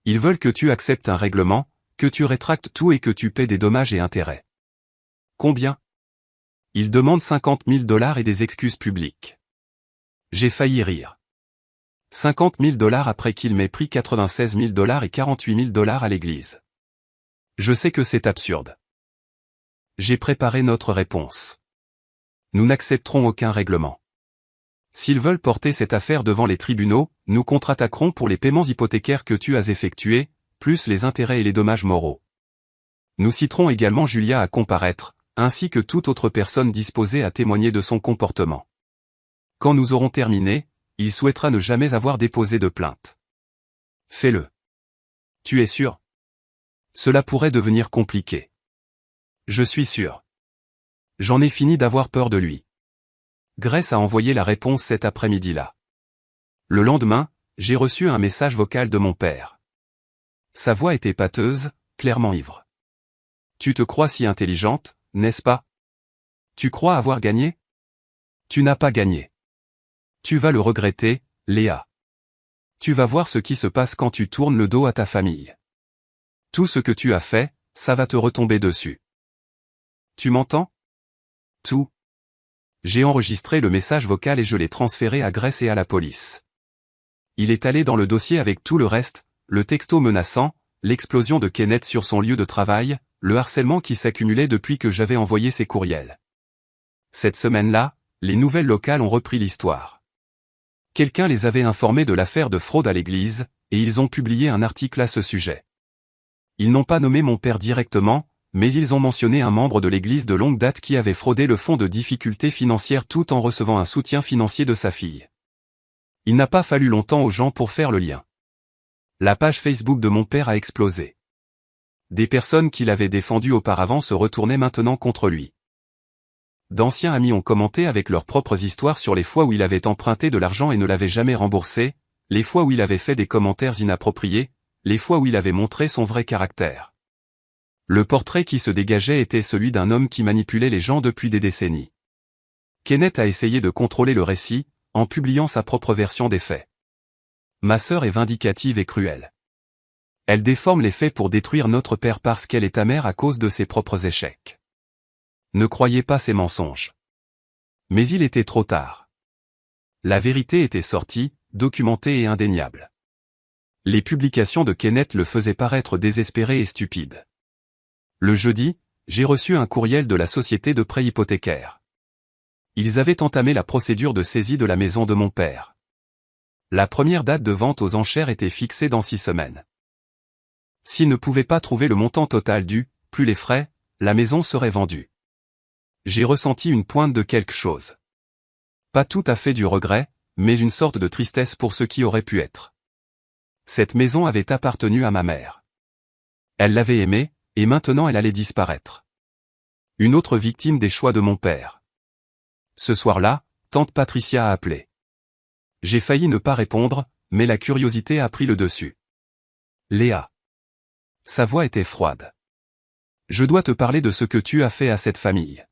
Ils veulent que tu acceptes un règlement, que tu rétractes tout et que tu paies des dommages et intérêts. Combien? Ils demandent 50 000 $ et des excuses publiques. J'ai failli rire. 50 000 $ après qu'il m'ait pris 96 000 $ et 48 000 $ à l'église. Je sais que c'est absurde. J'ai préparé notre réponse. Nous n'accepterons aucun règlement. S'ils veulent porter cette affaire devant les tribunaux, nous contre-attaquerons pour les paiements hypothécaires que tu as effectués, plus les intérêts et les dommages moraux. Nous citerons également Julia à comparaître, ainsi que toute autre personne disposée à témoigner de son comportement. Quand nous aurons terminé, il souhaitera ne jamais avoir déposé de plainte. Fais-le. Tu es sûr? Cela pourrait devenir compliqué. Je suis sûr. J'en ai fini d'avoir peur de lui. Grace a envoyé la réponse cet après-midi-là. Le lendemain, j'ai reçu un message vocal de mon père. Sa voix était pâteuse, clairement ivre. Tu te crois si intelligente, n'est-ce pas? Tu crois avoir gagné? Tu n'as pas gagné. Tu vas le regretter, Léa. Tu vas voir ce qui se passe quand tu tournes le dos à ta famille. Tout ce que tu as fait, ça va te retomber dessus. Tu m'entends? Tout. J'ai enregistré le message vocal et je l'ai transféré à Grace et à la police. Il est allé dans le dossier avec tout le reste, le texto menaçant, l'explosion de Kenneth sur son lieu de travail, le harcèlement qui s'accumulait depuis que j'avais envoyé ces courriels. Cette semaine-là, les nouvelles locales ont repris l'histoire. Quelqu'un les avait informés de l'affaire de fraude à l'église, et ils ont publié un article à ce sujet. Ils n'ont pas nommé mon père directement, mais ils ont mentionné un membre de l'église de longue date qui avait fraudé le fonds de difficultés financières tout en recevant un soutien financier de sa fille. Il n'a pas fallu longtemps aux gens pour faire le lien. La page Facebook de mon père a explosé. Des personnes qui l'avaient défendu auparavant se retournaient maintenant contre lui. D'anciens amis ont commenté avec leurs propres histoires sur les fois où il avait emprunté de l'argent et ne l'avait jamais remboursé, les fois où il avait fait des commentaires inappropriés, les fois où il avait montré son vrai caractère. Le portrait qui se dégageait était celui d'un homme qui manipulait les gens depuis des décennies. Kenneth a essayé de contrôler le récit, en publiant sa propre version des faits. Ma sœur est vindicative et cruelle. Elle déforme les faits pour détruire notre père parce qu'elle est amère à cause de ses propres échecs. Ne croyez pas ces mensonges. Mais il était trop tard. La vérité était sortie, documentée et indéniable. Les publications de Kenneth le faisaient paraître désespéré et stupide. Le jeudi, j'ai reçu un courriel de la société de prêt hypothécaire. Ils avaient entamé la procédure de saisie de la maison de mon père. La première date de vente aux enchères était fixée dans 6 semaines. S'ils ne pouvaient pas trouver le montant total dû, plus les frais, la maison serait vendue. J'ai ressenti une pointe de quelque chose. Pas tout à fait du regret, mais une sorte de tristesse pour ce qui aurait pu être. Cette maison avait appartenu à ma mère. Elle l'avait aimée, et maintenant elle allait disparaître. Une autre victime des choix de mon père. Ce soir-là, tante Patricia a appelé. J'ai failli ne pas répondre, mais la curiosité a pris le dessus. Léa. Sa voix était froide. Je dois te parler de ce que tu as fait à cette famille.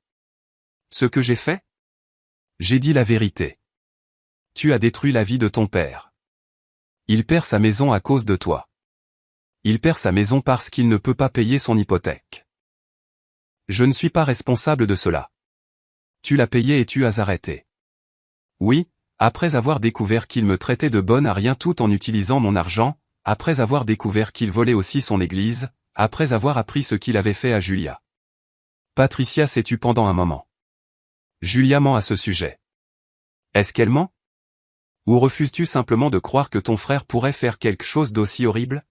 Ce que j'ai fait? J'ai dit la vérité. Tu as détruit la vie de ton père. Il perd sa maison à cause de toi. Il perd sa maison parce qu'il ne peut pas payer son hypothèque. Je ne suis pas responsable de cela. Tu l'as payé et tu as arrêté. Oui, après avoir découvert qu'il me traitait de bonne à rien tout en utilisant mon argent, après avoir découvert qu'il volait aussi son église, après avoir appris ce qu'il avait fait à Julia. Patricia s'est tue pendant un moment. Julia ment à ce sujet. Est-ce qu'elle ment? Ou refuses-tu simplement de croire que ton frère pourrait faire quelque chose d'aussi horrible?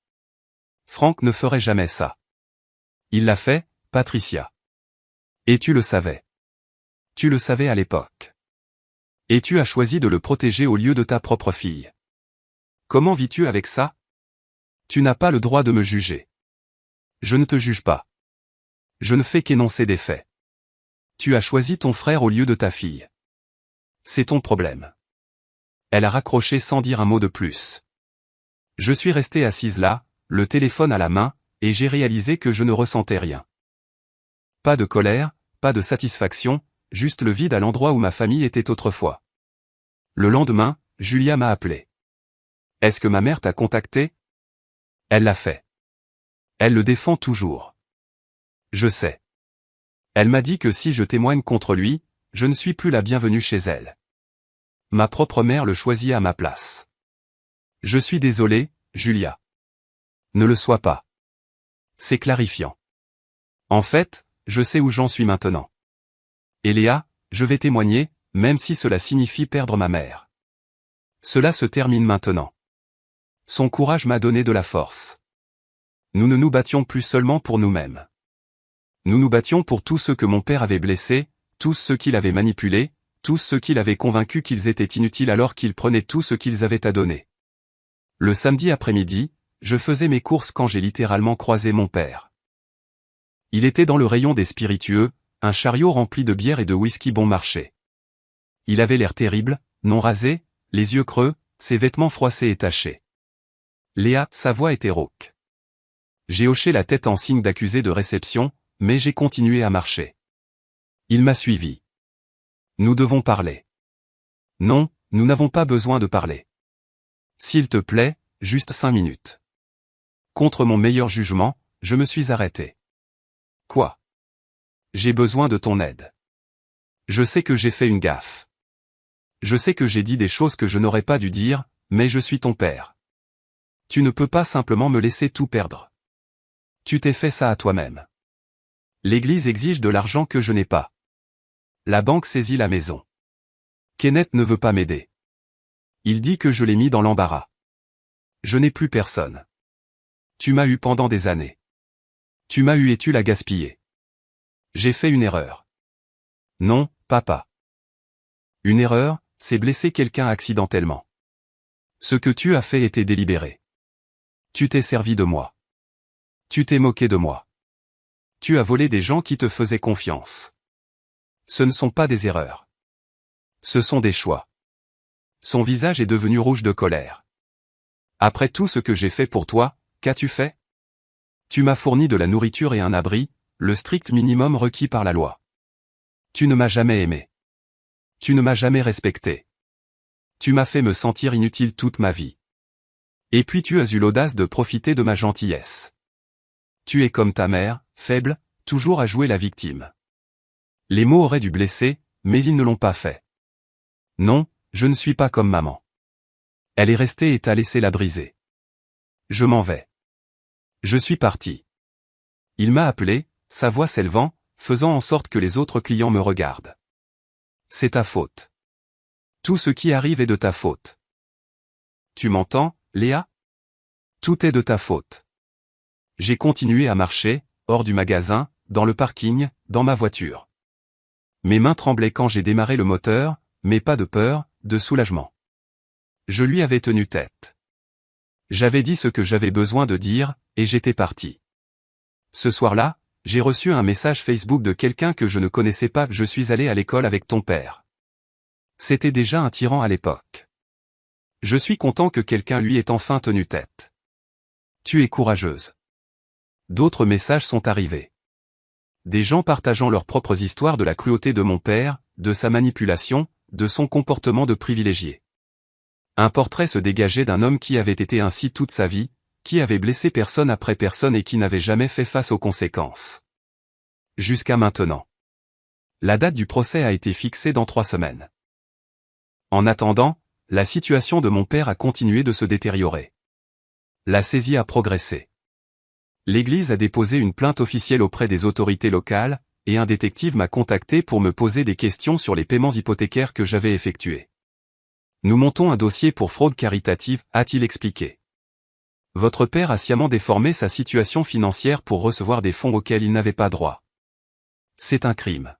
Franck ne ferait jamais ça. Il l'a fait, Patricia. Et tu le savais. Tu le savais à l'époque. Et tu as choisi de le protéger au lieu de ta propre fille. Comment vis-tu avec ça? Tu n'as pas le droit de me juger. Je ne te juge pas. Je ne fais qu'énoncer des faits. Tu as choisi ton frère au lieu de ta fille. C'est ton problème. Elle a raccroché sans dire un mot de plus. Je suis resté assise là, le téléphone à la main, et j'ai réalisé que je ne ressentais rien. Pas de colère, pas de satisfaction, juste le vide à l'endroit où ma famille était autrefois. Le lendemain, Julia m'a appelé. Est-ce que ma mère t'a contacté? Elle l'a fait. Elle le défend toujours. Je sais. Elle m'a dit que si je témoigne contre lui, je ne suis plus la bienvenue chez elle. Ma propre mère le choisit à ma place. Je suis désolé, Julia. Ne le sois pas. C'est clarifiant. En fait, je sais où j'en suis maintenant. Et Léa, je vais témoigner, même si cela signifie perdre ma mère. Cela se termine maintenant. Son courage m'a donné de la force. Nous ne nous battions plus seulement pour nous-mêmes. Nous nous battions pour tous ceux que mon père avait blessés, tous ceux qu'il avait manipulés, tous ceux qu'il avait convaincus qu'ils étaient inutiles alors qu'ils prenaient tout ce qu'ils avaient à donner. Le samedi après-midi, je faisais mes courses quand j'ai littéralement croisé mon père. Il était dans le rayon des spiritueux, un chariot rempli de bière et de whisky bon marché. Il avait l'air terrible, non rasé, les yeux creux, ses vêtements froissés et tachés. Léa, sa voix était rauque. J'ai hoché la tête en signe d'accusé de réception, mais j'ai continué à marcher. Il m'a suivi. Nous devons parler. Non, nous n'avons pas besoin de parler. S'il te plaît, juste 5 minutes. Contre mon meilleur jugement, je me suis arrêté. Quoi? J'ai besoin de ton aide. Je sais que j'ai fait une gaffe. Je sais que j'ai dit des choses que je n'aurais pas dû dire, mais je suis ton père. Tu ne peux pas simplement me laisser tout perdre. Tu t'es fait ça à toi-même. L'église exige de l'argent que je n'ai pas. La banque saisit la maison. Kenneth ne veut pas m'aider. Il dit que je l'ai mis dans l'embarras. Je n'ai plus personne. Tu m'as eu pendant des années. Tu m'as eu et tu l'as gaspillé. J'ai fait une erreur. Non, papa. Une erreur, c'est blesser quelqu'un accidentellement. Ce que tu as fait était délibéré. Tu t'es servi de moi. Tu t'es moqué de moi. Tu as volé des gens qui te faisaient confiance. Ce ne sont pas des erreurs. Ce sont des choix. Son visage est devenu rouge de colère. Après tout ce que j'ai fait pour toi, qu'as-tu fait? Tu m'as fourni de la nourriture et un abri, le strict minimum requis par la loi. Tu ne m'as jamais aimé. Tu ne m'as jamais respecté. Tu m'as fait me sentir inutile toute ma vie. Et puis tu as eu l'audace de profiter de ma gentillesse. Tu es comme ta mère, faible, toujours à jouer la victime. Les mots auraient dû blesser, mais ils ne l'ont pas fait. Non, je ne suis pas comme maman. Elle est restée et t'as laissé la briser. Je m'en vais. Je suis parti. Il m'a appelé, sa voix s'élevant, faisant en sorte que les autres clients me regardent. C'est ta faute. Tout ce qui arrive est de ta faute. Tu m'entends, Léa? Tout est de ta faute. J'ai continué à marcher, hors du magasin, dans le parking, dans ma voiture. Mes mains tremblaient quand j'ai démarré le moteur, mais pas de peur, de soulagement. Je lui avais tenu tête. J'avais dit ce que j'avais besoin de dire, et j'étais parti. Ce soir-là, j'ai reçu un message Facebook de quelqu'un que je ne connaissais pas. Je suis allé à l'école avec ton père. C'était déjà un tyran à l'époque. Je suis content que quelqu'un lui ait enfin tenu tête. Tu es courageuse. D'autres messages sont arrivés. Des gens partageant leurs propres histoires de la cruauté de mon père, de sa manipulation, de son comportement de privilégié. Un portrait se dégageait d'un homme qui avait été ainsi toute sa vie, qui avait blessé personne après personne et qui n'avait jamais fait face aux conséquences. Jusqu'à maintenant. La date du procès a été fixée dans 3 semaines. En attendant, la situation de mon père a continué de se détériorer. La saisie a progressé. L'Église a déposé une plainte officielle auprès des autorités locales, et un détective m'a contacté pour me poser des questions sur les paiements hypothécaires que j'avais effectués. Nous montons un dossier pour fraude caritative, a-t-il expliqué. Votre père a sciemment déformé sa situation financière pour recevoir des fonds auxquels il n'avait pas droit. C'est un crime.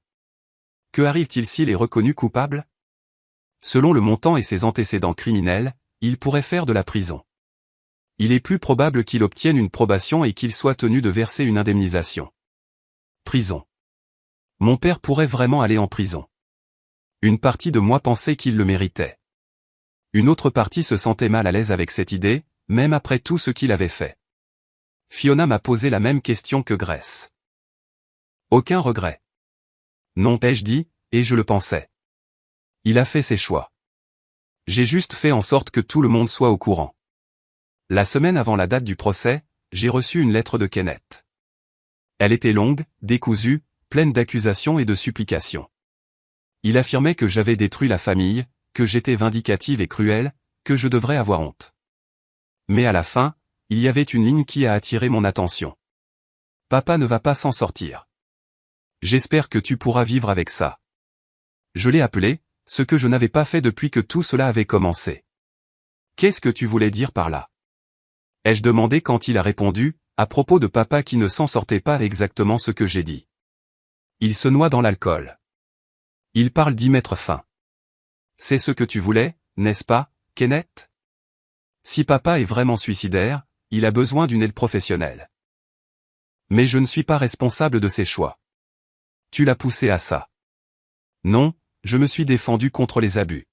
Que arrive-t-il s'il est reconnu coupable? Selon le montant et ses antécédents criminels, il pourrait faire de la prison. Il est plus probable qu'il obtienne une probation et qu'il soit tenu de verser une indemnisation. Prison. Mon père pourrait vraiment aller en prison. Une partie de moi pensait qu'il le méritait. Une autre partie se sentait mal à l'aise avec cette idée, même après tout ce qu'il avait fait. Fiona m'a posé la même question que Grace. Aucun regret. Non, ai-je dit, et je le pensais. Il a fait ses choix. J'ai juste fait en sorte que tout le monde soit au courant. La semaine avant la date du procès, j'ai reçu une lettre de Kenneth. Elle était longue, décousue, pleine d'accusations et de supplications. Il affirmait que j'avais détruit la famille, que j'étais vindicative et cruelle, que je devrais avoir honte. Mais à la fin, il y avait une ligne qui a attiré mon attention. Papa ne va pas s'en sortir. J'espère que tu pourras vivre avec ça. Je l'ai appelé, ce que je n'avais pas fait depuis que tout cela avait commencé. Qu'est-ce que tu voulais dire par là? Ai-je demandé quand il a répondu, à propos de papa qui ne s'en sortait pas exactement ce que j'ai dit. Il se noie dans l'alcool. Il parle d'y mettre fin. C'est ce que tu voulais, n'est-ce pas, Kenneth? Si papa est vraiment suicidaire, il a besoin d'une aide professionnelle. Mais je ne suis pas responsable de ses choix. Tu l'as poussé à ça. Non, je me suis défendu contre les abus.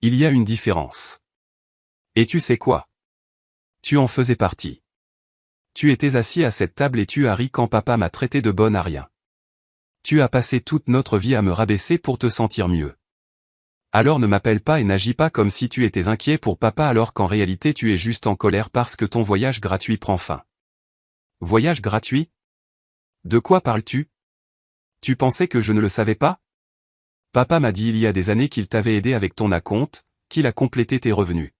Il y a une différence. Et tu sais quoi? Tu en faisais partie. Tu étais assis à cette table et tu as ri quand papa m'a traité de bonne à rien. Tu as passé toute notre vie à me rabaisser pour te sentir mieux. Alors ne m'appelle pas et n'agis pas comme si tu étais inquiet pour papa alors qu'en réalité tu es juste en colère parce que ton voyage gratuit prend fin. Voyage gratuit? De quoi parles-tu? Tu pensais que je ne le savais pas? Papa m'a dit il y a des années qu'il t'avait aidé avec ton acompte, qu'il a complété tes revenus.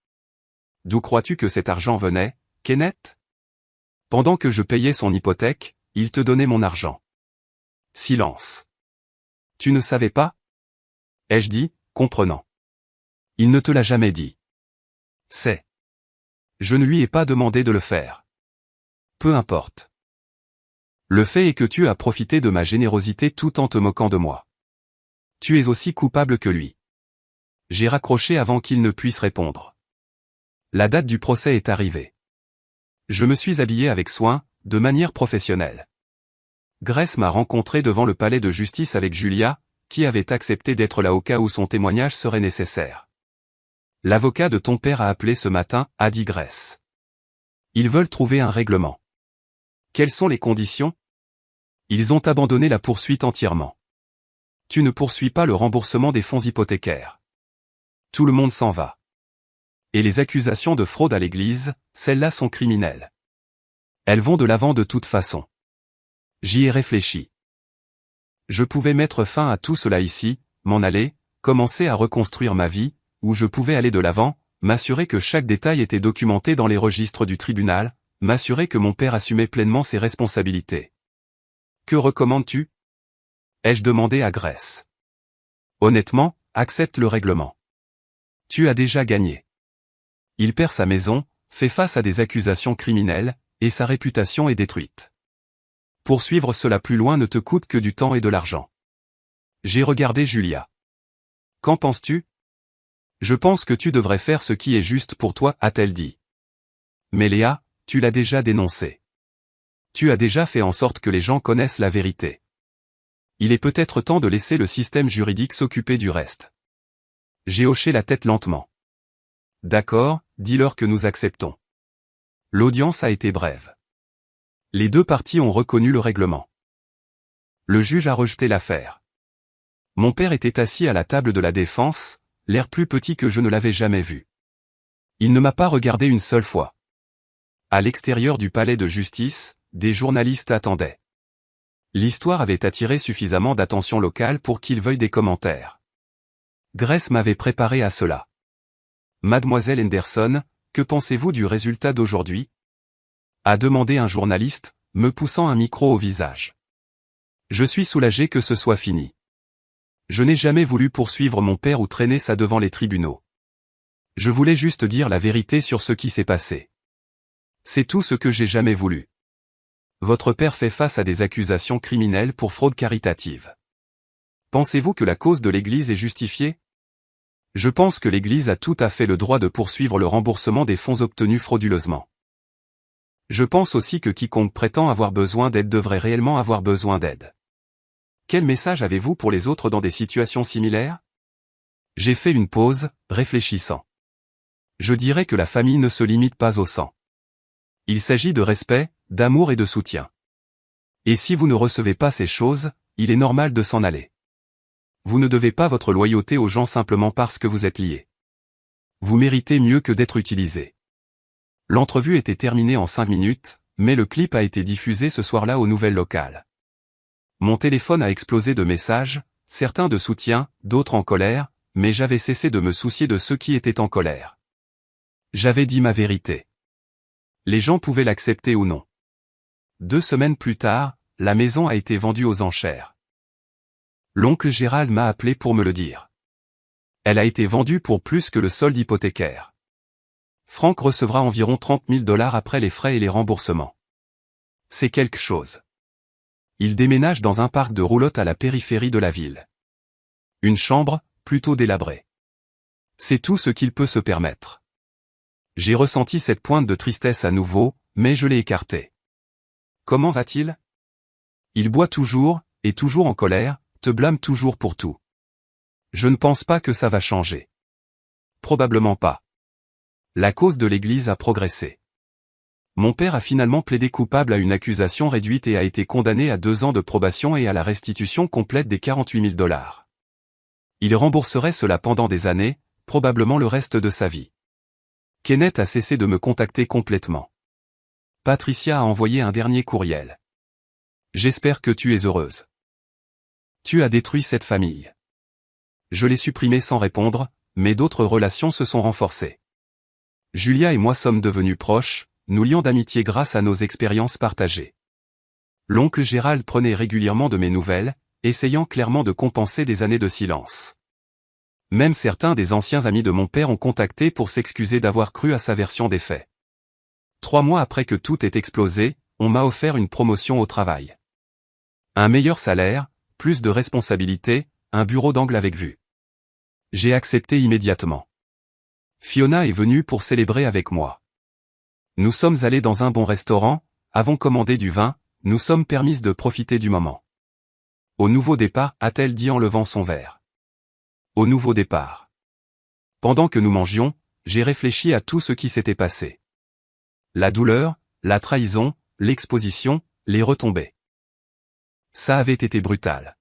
D'où crois-tu que cet argent venait, Kenneth? Pendant que je payais son hypothèque, il te donnait mon argent. Silence. Tu ne savais pas? Ai-je dit, comprenant. Il ne te l'a jamais dit. C'est. Je ne lui ai pas demandé de le faire. Peu importe. Le fait est que tu as profité de ma générosité tout en te moquant de moi. Tu es aussi coupable que lui. J'ai raccroché avant qu'il ne puisse répondre. La date du procès est arrivée. Je me suis habillé avec soin, de manière professionnelle. Grace m'a rencontré devant le palais de justice avec Julia, qui avait accepté d'être là au cas où son témoignage serait nécessaire. L'avocat de ton père a appelé ce matin, a dit Grace. Ils veulent trouver un règlement. Quelles sont les conditions? Ils ont abandonné la poursuite entièrement. Tu ne poursuis pas le remboursement des fonds hypothécaires. Tout le monde s'en va. Et les accusations de fraude à l'église, celles-là sont criminelles. Elles vont de l'avant de toute façon. J'y ai réfléchi. Je pouvais mettre fin à tout cela ici, m'en aller, commencer à reconstruire ma vie, ou je pouvais aller de l'avant, m'assurer que chaque détail était documenté dans les registres du tribunal, m'assurer que mon père assumait pleinement ses responsabilités. Que recommandes-tu? Ai-je demandé à Grace. Honnêtement, accepte le règlement. Tu as déjà gagné. Il perd sa maison, fait face à des accusations criminelles, et sa réputation est détruite. Poursuivre cela plus loin ne te coûte que du temps et de l'argent. J'ai regardé Julia. Qu'en penses-tu? Je pense que tu devrais faire ce qui est juste pour toi, a-t-elle dit. Mais Léa, tu l'as déjà dénoncé. Tu as déjà fait en sorte que les gens connaissent la vérité. Il est peut-être temps de laisser le système juridique s'occuper du reste. J'ai hoché la tête lentement. D'accord, dis-leur que nous acceptons. L'audience a été brève. Les deux parties ont reconnu le règlement. Le juge a rejeté l'affaire. Mon père était assis à la table de la défense, l'air plus petit que je ne l'avais jamais vu. Il ne m'a pas regardé une seule fois. À l'extérieur du palais de justice, des journalistes attendaient. L'histoire avait attiré suffisamment d'attention locale pour qu'ils veuillent des commentaires. Grace m'avait préparé à cela. Mademoiselle Henderson, que pensez-vous du résultat d'aujourd'hui? A demandé un journaliste, me poussant un micro au visage. Je suis soulagé que ce soit fini. Je n'ai jamais voulu poursuivre mon père ou traîner ça devant les tribunaux. Je voulais juste dire la vérité sur ce qui s'est passé. C'est tout ce que j'ai jamais voulu. Votre père fait face à des accusations criminelles pour fraude caritative. Pensez-vous que la cause de l'Église est justifiée? Je pense que l'Église a tout à fait le droit de poursuivre le remboursement des fonds obtenus frauduleusement. Je pense aussi que quiconque prétend avoir besoin d'aide devrait réellement avoir besoin d'aide. Quel message avez-vous pour les autres dans des situations similaires? J'ai fait une pause, réfléchissant. Je dirais que la famille ne se limite pas au sang. Il s'agit de respect, d'amour et de soutien. Et si vous ne recevez pas ces choses, il est normal de s'en aller. Vous ne devez pas votre loyauté aux gens simplement parce que vous êtes liés. Vous méritez mieux que d'être utilisé. L'entrevue était terminée en 5 minutes, mais le clip a été diffusé ce soir-là aux nouvelles locales. Mon téléphone a explosé de messages, certains de soutien, d'autres en colère, mais j'avais cessé de me soucier de ceux qui étaient en colère. J'avais dit ma vérité. Les gens pouvaient l'accepter ou non. 2 semaines plus tard, la maison a été vendue aux enchères. L'oncle Gérald m'a appelé pour me le dire. Elle a été vendue pour plus que le solde hypothécaire. Franck recevra environ 30 000 $ après les frais et les remboursements. C'est quelque chose. Il déménage dans un parc de roulotte à la périphérie de la ville. Une chambre, plutôt délabrée. C'est tout ce qu'il peut se permettre. J'ai ressenti cette pointe de tristesse à nouveau, mais je l'ai écartée. Comment va-t-il? Il boit toujours, est toujours en colère, te blâme toujours pour tout. Je ne pense pas que ça va changer. Probablement pas. La cause de l'Église a progressé. Mon père a finalement plaidé coupable à une accusation réduite et a été condamné à 2 ans de probation et à la restitution complète des 48 000 $. Il rembourserait cela pendant des années, probablement le reste de sa vie. Kenneth a cessé de me contacter complètement. Patricia a envoyé un dernier courriel. J'espère que tu es heureuse. Tu as détruit cette famille. Je l'ai supprimée sans répondre, mais d'autres relations se sont renforcées. Julia et moi sommes devenus proches, nous lions d'amitié grâce à nos expériences partagées. L'oncle Gérald prenait régulièrement de mes nouvelles, essayant clairement de compenser des années de silence. Même certains des anciens amis de mon père ont contacté pour s'excuser d'avoir cru à sa version des faits. 3 mois après que tout ait explosé, on m'a offert une promotion au travail. Un meilleur salaire, plus de responsabilités, un bureau d'angle avec vue. J'ai accepté immédiatement. Fiona est venue pour célébrer avec moi. Nous sommes allés dans un bon restaurant, avons commandé du vin, nous sommes permises de profiter du moment. Au nouveau départ, a-t-elle dit en levant son verre. Au nouveau départ. Pendant que nous mangions, j'ai réfléchi à tout ce qui s'était passé. La douleur, la trahison, l'exposition, les retombées. Ça avait été brutal.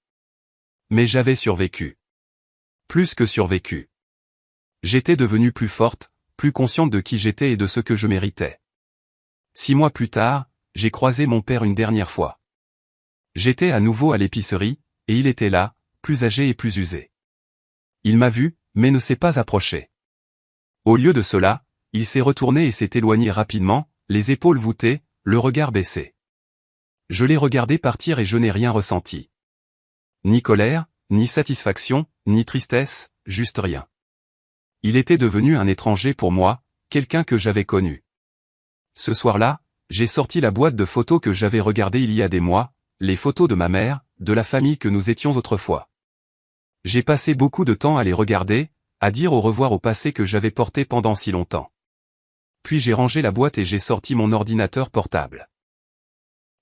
Mais j'avais survécu. Plus que survécu. J'étais devenue plus forte, plus consciente de qui j'étais et de ce que je méritais. 6 mois plus tard, j'ai croisé mon père une dernière fois. J'étais à nouveau à l'épicerie, et il était là, plus âgé et plus usé. Il m'a vu, mais ne s'est pas approché. Au lieu de cela, il s'est retourné et s'est éloigné rapidement, les épaules voûtées, le regard baissé. Je l'ai regardé partir et je n'ai rien ressenti. Ni colère, ni satisfaction, ni tristesse, juste rien. Il était devenu un étranger pour moi, quelqu'un que j'avais connu. Ce soir-là, j'ai sorti la boîte de photos que j'avais regardée il y a des mois, les photos de ma mère, de la famille que nous étions autrefois. J'ai passé beaucoup de temps à les regarder, à dire au revoir au passé que j'avais porté pendant si longtemps. Puis j'ai rangé la boîte et j'ai sorti mon ordinateur portable.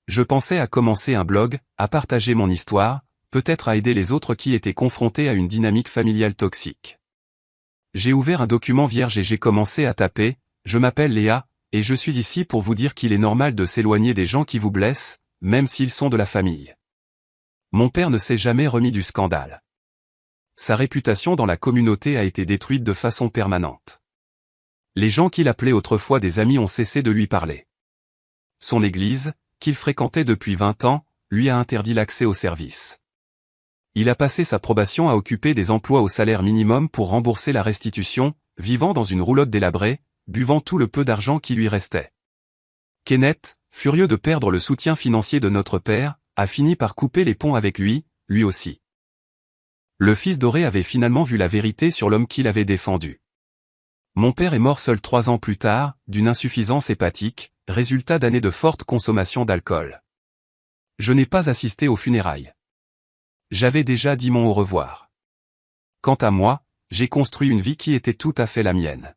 Je pensais à commencer un blog, à partager mon histoire, peut-être à aider les autres qui étaient confrontés à une dynamique familiale toxique. J'ai ouvert un document vierge et j'ai commencé à taper « Je m'appelle Léa, et je suis ici pour vous dire qu'il est normal de s'éloigner des gens qui vous blessent, même s'ils sont de la famille. » Mon père ne s'est jamais remis du scandale. Sa réputation dans la communauté a été détruite de façon permanente. Les gens qu'il appelait autrefois des amis ont cessé de lui parler. Son église, qu'il fréquentait depuis 20 ans, lui a interdit l'accès aux services. Il a passé sa probation à occuper des emplois au salaire minimum pour rembourser la restitution, vivant dans une roulotte délabrée, buvant tout le peu d'argent qui lui restait. Kenneth, furieux de perdre le soutien financier de notre père, a fini par couper les ponts avec lui, lui aussi. Le fils doré avait finalement vu la vérité sur l'homme qu'il avait défendu. Mon père est mort seul 3 ans plus tard, d'une insuffisance hépatique, résultat d'années de forte consommation d'alcool. Je n'ai pas assisté aux funérailles. J'avais déjà dit mon au revoir. Quant à moi, j'ai construit une vie qui était tout à fait la mienne.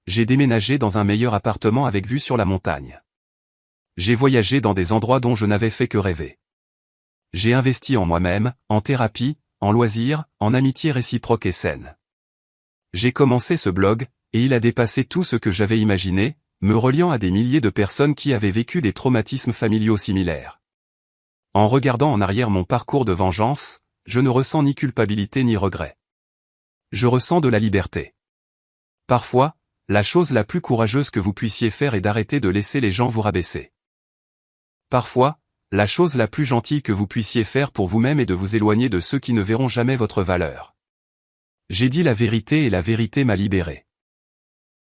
J'ai déménagé dans un meilleur appartement avec vue sur la montagne. J'ai voyagé dans des endroits dont je n'avais fait que rêver. J'ai investi en moi-même, en thérapie, en loisirs, en amitié réciproque et saine. J'ai commencé ce blog, Et il a dépassé tout ce que j'avais imaginé, me reliant à des milliers de personnes qui avaient vécu des traumatismes familiaux similaires. En regardant en arrière mon parcours de vengeance, je ne ressens ni culpabilité ni regret. Je ressens de la liberté. Parfois, la chose la plus courageuse que vous puissiez faire est d'arrêter de laisser les gens vous rabaisser. Parfois, la chose la plus gentille que vous puissiez faire pour vous-même est de vous éloigner de ceux qui ne verront jamais votre valeur. J'ai dit la vérité et la vérité m'a libéré.